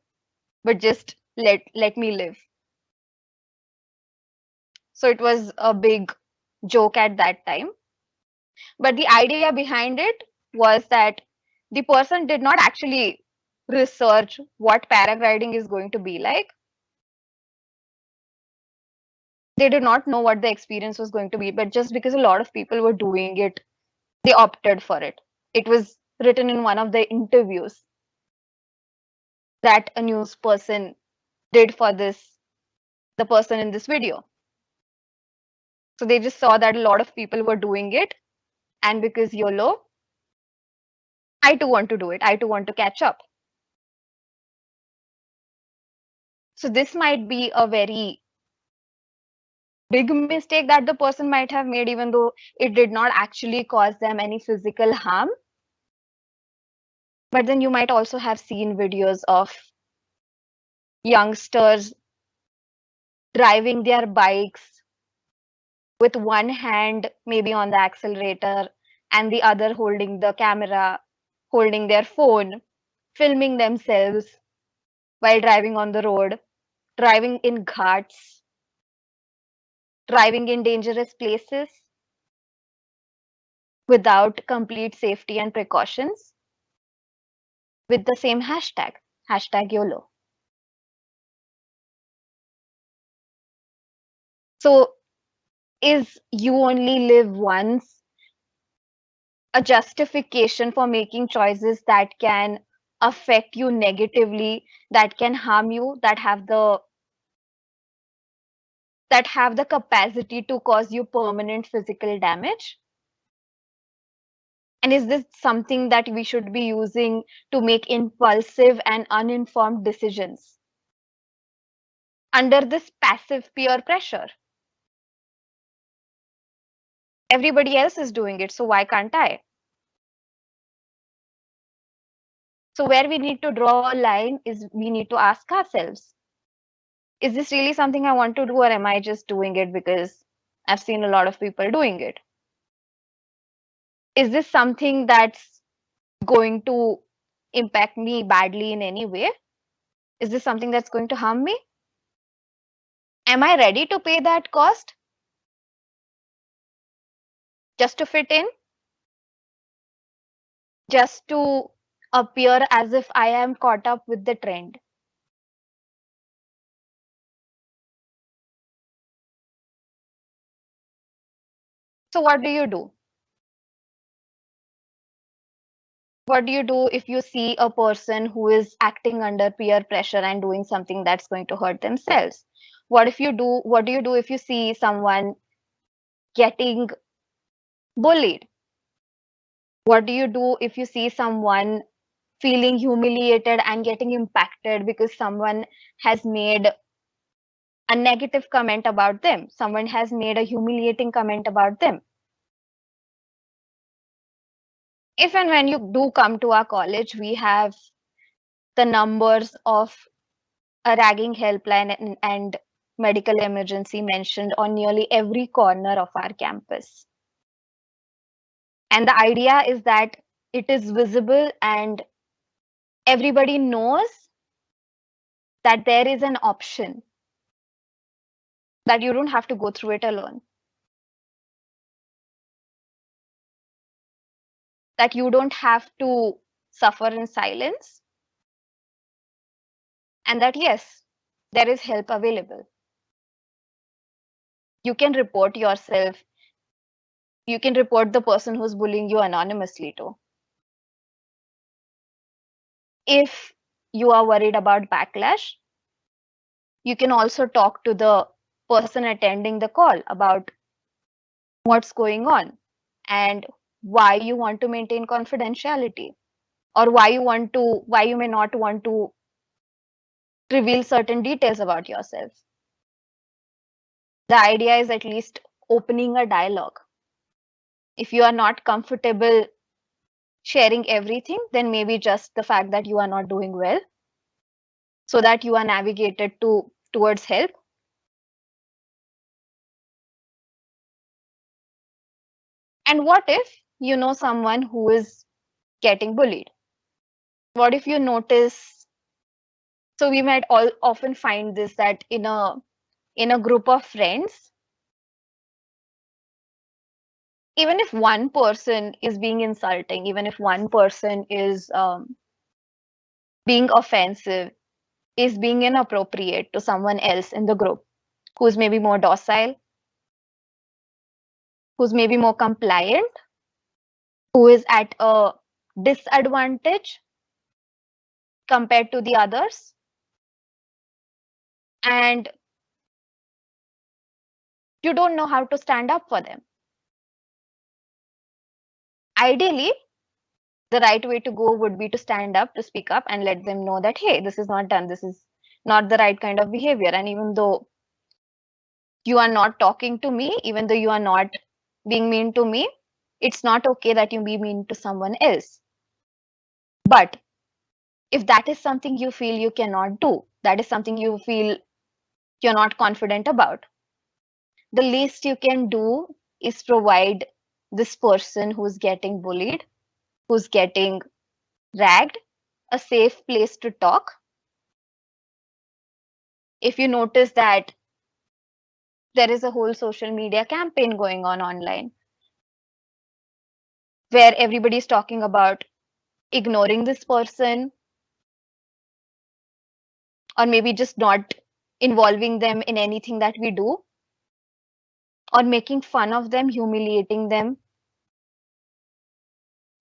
but just let me live. So it was a big joke at that time. But the idea behind it was that the person did not actually research what paragliding is going to be like. They did not know what the experience was going to be, but just because a lot of people were doing it, they opted for it. It was written in one of the interviews that a news person did for the person in this video. So they just saw that a lot of people were doing it, and because YOLO, I too want to do it. I too want to catch up. So this might be a very big mistake that the person might have made, even though it did not actually cause them any physical harm. But then you might also have seen videos of youngsters driving their bikes with one hand maybe on the accelerator and the other holding the camera, holding their phone, filming themselves while driving on the road, driving in ghats, driving in dangerous places without complete safety and precautions with the same hashtag YOLO. So is you only live once a justification for making choices that can affect you negatively, that can harm you, that have the capacity to cause you permanent physical damage? And is this something that we should be using to make impulsive and uninformed decisions under this passive peer pressure? Everybody else is doing it, so why can't I? So where we need to draw a line is we need to ask ourselves, is this really something I want to do, or am I just doing it because I've seen a lot of people doing it? Is this something that's going to impact me badly in any way? Is this something that's going to harm me? Am I ready to pay that cost just to fit in? just to appear as if I am caught up with the trend. So what do you do? What do you do if you see a person who is acting under peer pressure and doing something that's going to hurt themselves? What do you do if you see someone getting bullied? What do you do if you see someone feeling humiliated and getting impacted because someone has made a negative comment about them? Someone has made a humiliating comment about them. If and when you do come to our college, we have the numbers of a ragging helpline and medical emergency mentioned on nearly every corner of our campus. And the idea is that it is visible and everybody knows that there is an option, that you don't have to go through it alone, that you don't have to suffer in silence, and that yes, there is help available. You can report yourself, you can report the person who's bullying you anonymously too. If you are worried about backlash, you can also talk to the person attending the call about what's going on and why you want to maintain confidentiality, or why you may not want to reveal certain details about yourself. The idea is at least opening a dialogue. If you are not comfortable sharing everything, then maybe just the fact that you are not doing well so that you are navigated towards help. And what if you know someone who is getting bullied? What if you notice? So we might all often find this, that in a group of friends, even if one person is being insulting, even if one person is being offensive, is being inappropriate to someone else in the group who's maybe more docile, who's maybe more compliant, who is at a disadvantage compared to the others, and you don't know how to stand up for them. Ideally, the right way to go would be to stand up, to speak up, and let them know that, hey, this is not done. This is not the right kind of behavior. And even though you are not talking to me, even though you are not being mean to me, it's not okay that you be mean to someone else. But if that is something you feel you cannot do, that is something you feel you're not confident about, the least you can do is provide this person who's getting bullied, who's getting ragged, a safe place to talk. If you notice that there is a whole social media campaign going on online where everybody is talking about ignoring this person, or maybe just not involving them in anything that we do, or making fun of them, humiliating them,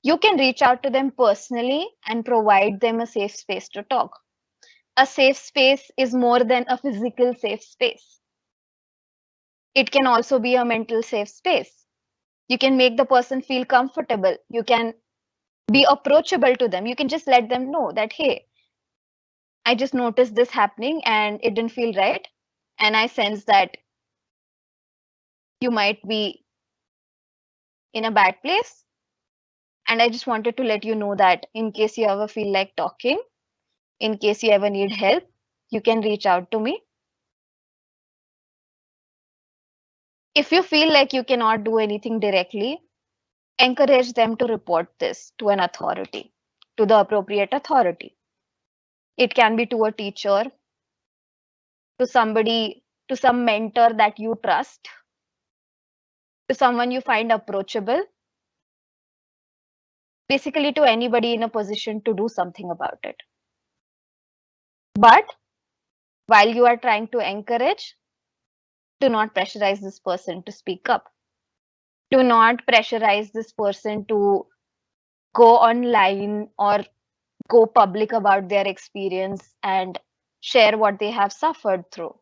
you can reach out to them personally and provide them a safe space to talk. A safe space is more than a physical safe space. It can also be a mental safe space. You can make the person feel comfortable. You can be approachable to them. You can just let them know that, hey, I just noticed this happening and it didn't feel right. And I sense that you might be in a bad place. And I just wanted to let you know that in case you ever feel like talking, in case you ever need help, you can reach out to me. If you feel like you cannot do anything directly, encourage them to report this to an authority, to the appropriate authority. It can be to a teacher, to somebody, to some mentor that you trust, to someone you find approachable. basically to anybody in a position to do something about it. But while you are trying to encourage, do not pressurize this person to speak up. Do not pressurize this person to go online or go public about their experience and share what they have suffered through.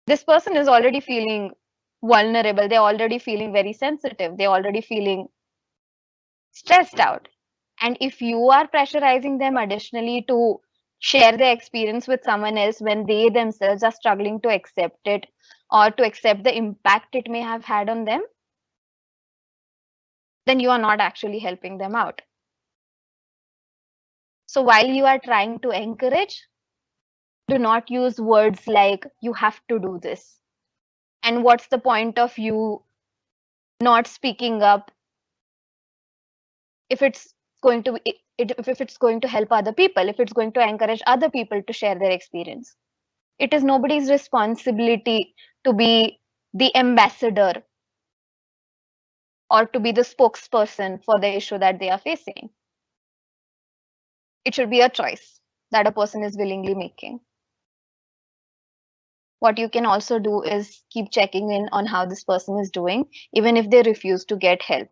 This person is already feeling vulnerable. They're already feeling very sensitive. They're already feeling stressed out. And if you are pressurizing them additionally to share their experience with someone else when they themselves are struggling to accept it or to accept the impact it may have had on them, then you are not actually helping them out. So while you are trying to encourage, do not use words like you have to do this. And what's the point of you not speaking up if it's going to if it's going to help other people, if it's going to encourage other people to share their experience? It is nobody's responsibility to be the ambassador or to be the spokesperson for the issue that they are facing. It should be a choice that a person is willingly making. What you can also do is keep checking in on how this person is doing, even if they refuse to get help,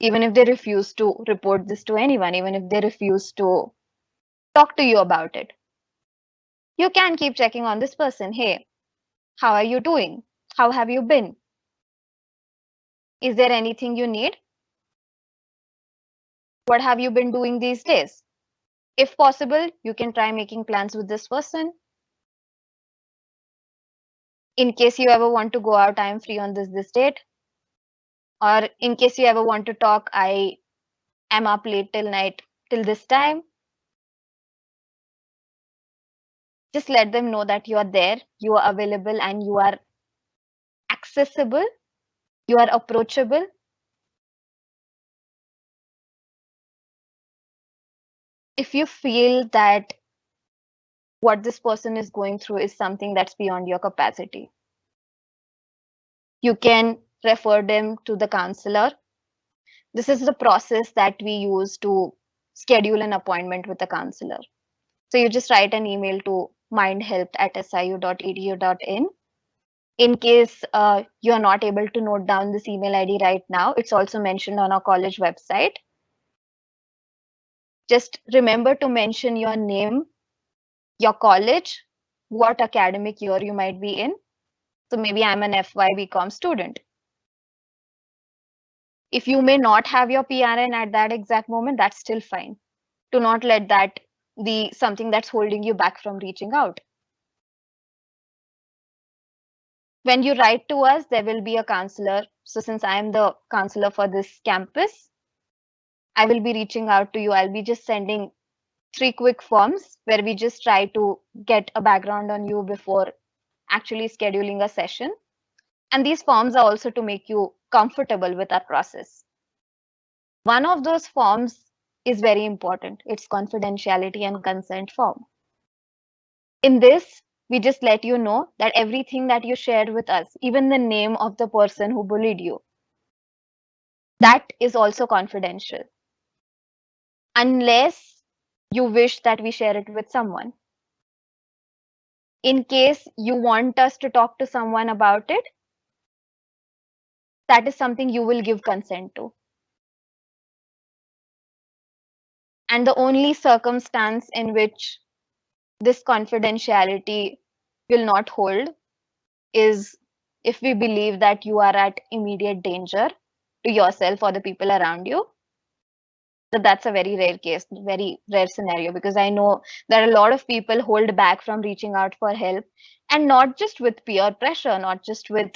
even if they refuse to report this to anyone, even if they refuse to talk to you about it. You can keep checking on this person. Hey, how are you doing? How have you been? Is there anything you need? What have you been doing these days? If possible, you can try making plans with this person. In case you ever want to go out, I am free on this date. Or in case you ever want to talk, I am up late till night till this time. Just let them know that you are there, you are available, and you are accessible, you are approachable. If you feel that what this person is going through is something that's beyond your capacity, you can refer them to the counselor. This is the process that we use to schedule an appointment with a counselor. So you just write an email to mindhelp@siu.edu.in. In case you are not able to note down this email ID right now, it's also mentioned on our college website. Just remember to mention your name, your college, what academic year you might be in. So maybe I'm an FY BCom student. If you may not have your PRN at that exact moment, that's still fine. Do not let that be something that's holding you back from reaching out. When you write to us, there will be a counselor. So since I am the counselor for this campus, I will be reaching out to you. I'll be just sending 3 quick forms where we just try to get a background on you before actually scheduling a session. And these forms are also to make you comfortable with our process. One of those forms is very important. It's confidentiality and consent form. In this, we just let you know that everything that you shared with us, even the name of the person who bullied you, that is also confidential. Unless you wish that we share it with someone. In case you want us to talk to someone about it, that is something you will give consent to. And the only circumstance in which this confidentiality will not hold is if we believe that you are at immediate danger to yourself or the people around you. So that's a very rare case, very rare scenario, because I know that a lot of people hold back from reaching out for help, and not just with peer pressure, not just with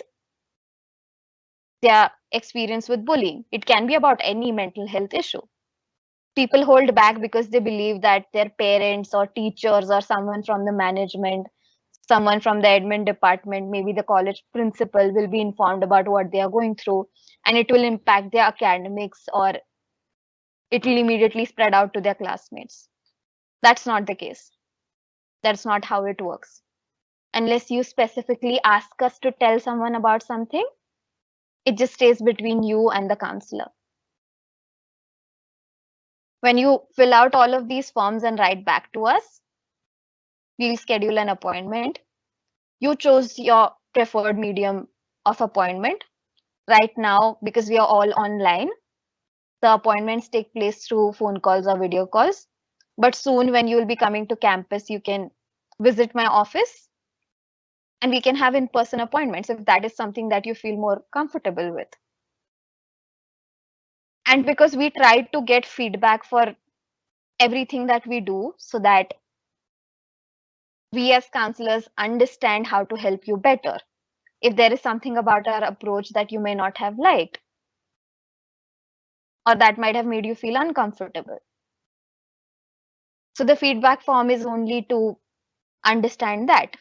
their experience with bullying. It can be about any mental health issue. People hold back because they believe that their parents or teachers or someone from the management, someone from the admin department, maybe the college principal will be informed about what they are going through, and it will impact their academics or it will immediately spread out to their classmates. That's not the case. That's not how it works. Unless you specifically ask us to tell someone about something, it just stays between you and the counselor. When you fill out all of these forms and write back to us, we'll schedule an appointment. You chose your preferred medium of appointment. Right now, because we are all online, the appointments take place through phone calls or video calls. But soon, when you will be coming to campus, you can visit my office and we can have in-person appointments if that is something that you feel more comfortable with. And because we try to get feedback for everything that we do so that we as counselors understand how to help you better. If there is something about our approach that you may not have liked or that might have made you feel uncomfortable. So the feedback form is only to understand that.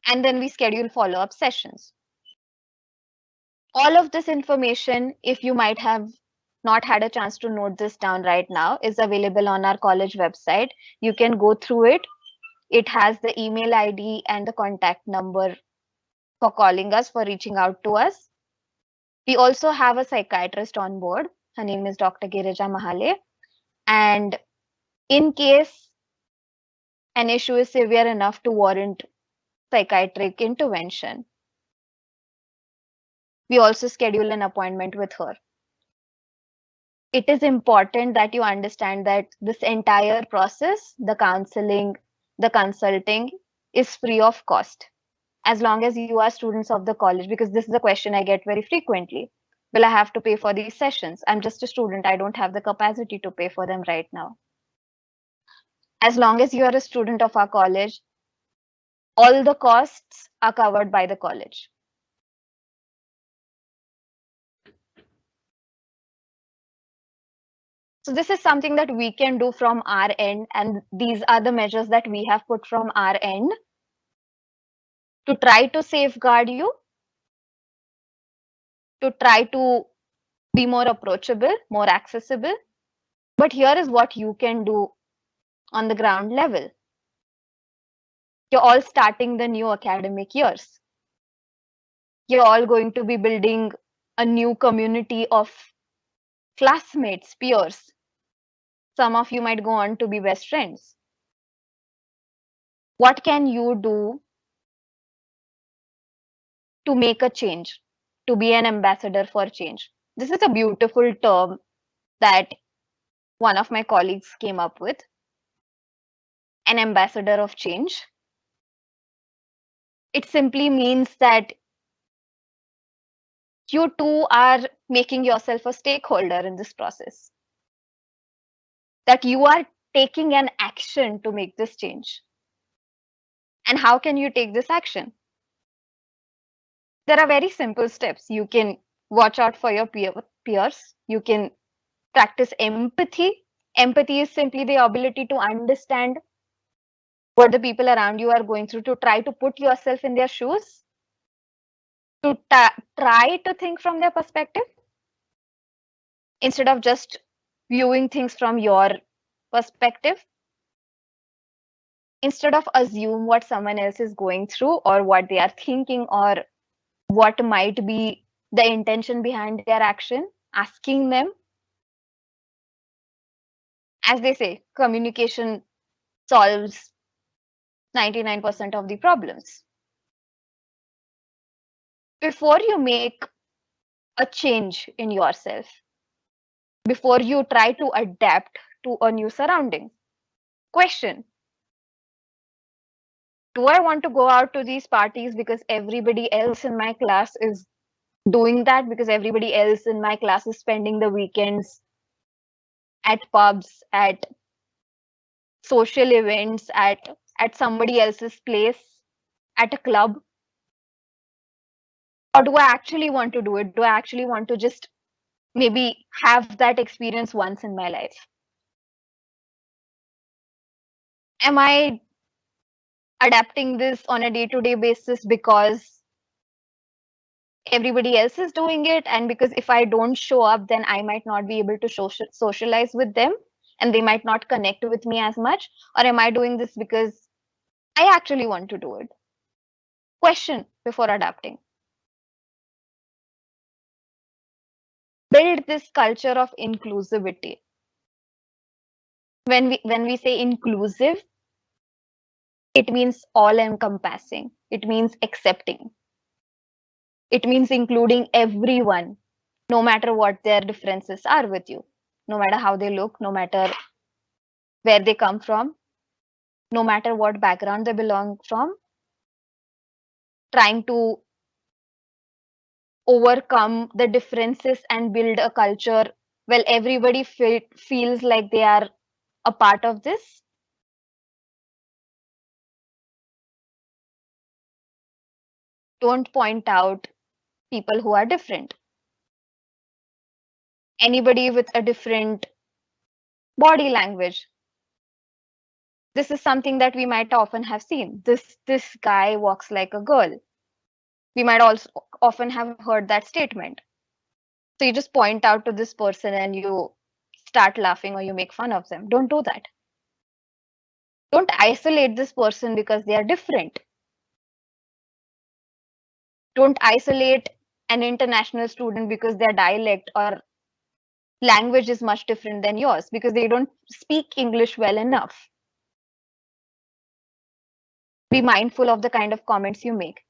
And then we schedule follow-up sessions. All of this information, if you might have not had a chance to note this down right now, is available on our college website. You can go through it. It has the email ID and the contact number for calling us, for reaching out to us. We also have a psychiatrist on board. Her name is Dr. Girija Mahale. And in case an issue is severe enough to warrant psychiatric intervention, we also schedule an appointment with her. It is important that you understand that this entire process, the counseling, the consulting, is free of cost as long as you are students of the college, because this is a question I get very frequently. Will I have to pay for these sessions? I'm just a student. I don't have the capacity to pay for them right now. As long as you are a student of our college, all the costs are covered by the college. So this is something that we can do from our end, and these are the measures that we have put from our end to try to safeguard you, to try to be more approachable, more accessible. But here is what you can do on the ground level. You're all starting the new academic years. You're all going to be building a new community of classmates, peers. Some of you might go on to be best friends. What can you do to make a change, to be an ambassador for change? This is a beautiful term that one of my colleagues came up with, an ambassador of change. It simply means that you too are making yourself a stakeholder in this process, that you are taking an action to make this change. And how can you take this action? There are very simple steps. You can watch out for your peers. You can practice empathy. Empathy is simply the ability to understand what the people around you are going through, to try to put yourself in their shoes, to try to think from their perspective instead of just viewing things from your perspective. Instead of assume what someone else is going through or what they are thinking or what might be the intention behind their action, asking them. As they say, communication solves 99% of the problems. Before you make a change in yourself, before you try to adapt to a new surrounding, question, do I want to go out to these parties because everybody else in my class is doing that, because everybody else in my class is spending the weekends at pubs, at social events, at somebody else's place, at a club? Or do I actually want to do it? Do I actually want to just maybe have that experience once in my life? Am I adapting this on a day-to-day basis because everybody else is doing it, and because if I don't show up, then I might not be able to socialize with them and they might not connect with me as much? Or am I doing this because I actually want to do it? Question before adapting. build this culture of inclusivity. When we say inclusive, it means all encompassing. It means accepting. It means including everyone, no matter what their differences are with you, no matter how they look, no matter where they come from, no matter what background they belong from, trying to overcome the differences and build a culture where everybody feels like they are a part of this. Don't point out people who are different. Anybody with a different body language. This is something that we might often have seen. This guy walks like a girl. We might also often have heard that statement. So you just point out to this person and you start laughing or you make fun of them. Don't do that. Don't isolate this person because they are different. Don't isolate an international student because their dialect or language is much different than yours, because they don't speak English well enough. Be mindful of the kind of comments you make.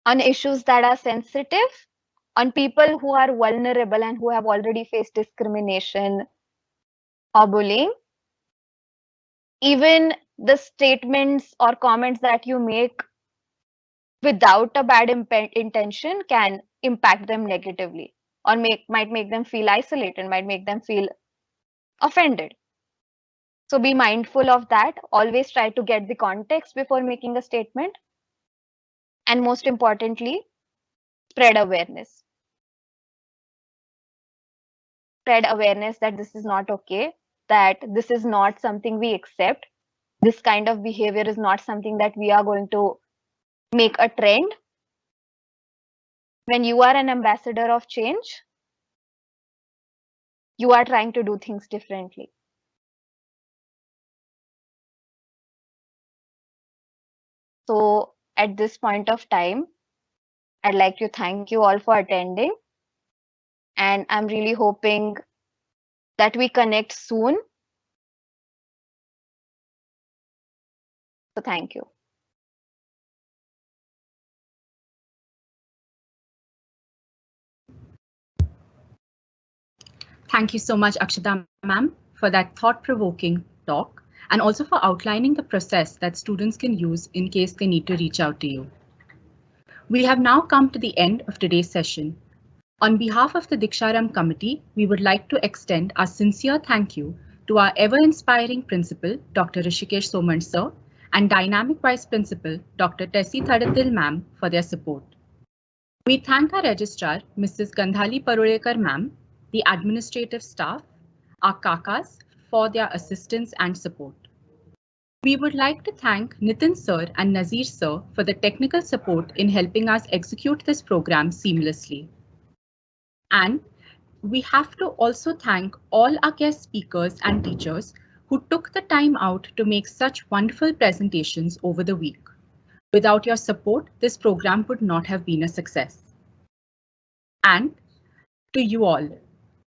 On issues that are sensitive, on people who are vulnerable and who have already faced discrimination or bullying, even the statements or comments that you make without a bad intention can impact them negatively, or might make them feel isolated, might make them feel offended. So be mindful of that. Always try to get the context before making a statement. And most importantly, spread awareness. Spread awareness that this is not okay, that this is not something we accept. This kind of behavior is not something that we are going to make a trend. When you are an ambassador of change, you are trying to do things differently. So at this point of time, I'd like to thank you all for attending. And I'm really hoping that we connect soon. So thank you. Thank you so much, Akshata ma'am, for that thought-provoking talk, and also for outlining the process that students can use in case they need to reach out to you. We have now come to the end of today's session. On behalf of the Diksharam Committee, we would like to extend our sincere thank you to our ever-inspiring Principal, Dr. Rishikesh Soman sir, and Dynamic Vice Principal, Dr. Tessie Thadatil ma'am, for their support. We thank our Registrar, Mrs. Gandhali Parulekar ma'am, the administrative staff, our Kakas, for their assistance and support. We would like to thank Nitin sir and Nazir sir for the technical support in helping us execute this program seamlessly. And we have to also thank all our guest speakers and teachers who took the time out to make such wonderful presentations over the week. Without your support, this program would not have been a success. And to you all,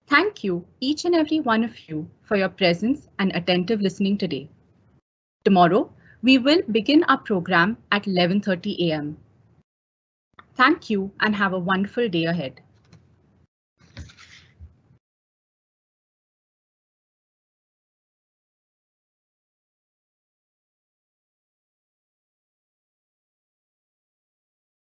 thank you, each and every one of you, for your presence and attentive listening today. Tomorrow, we will begin our program at 11:30 a.m. Thank you and have a wonderful day ahead.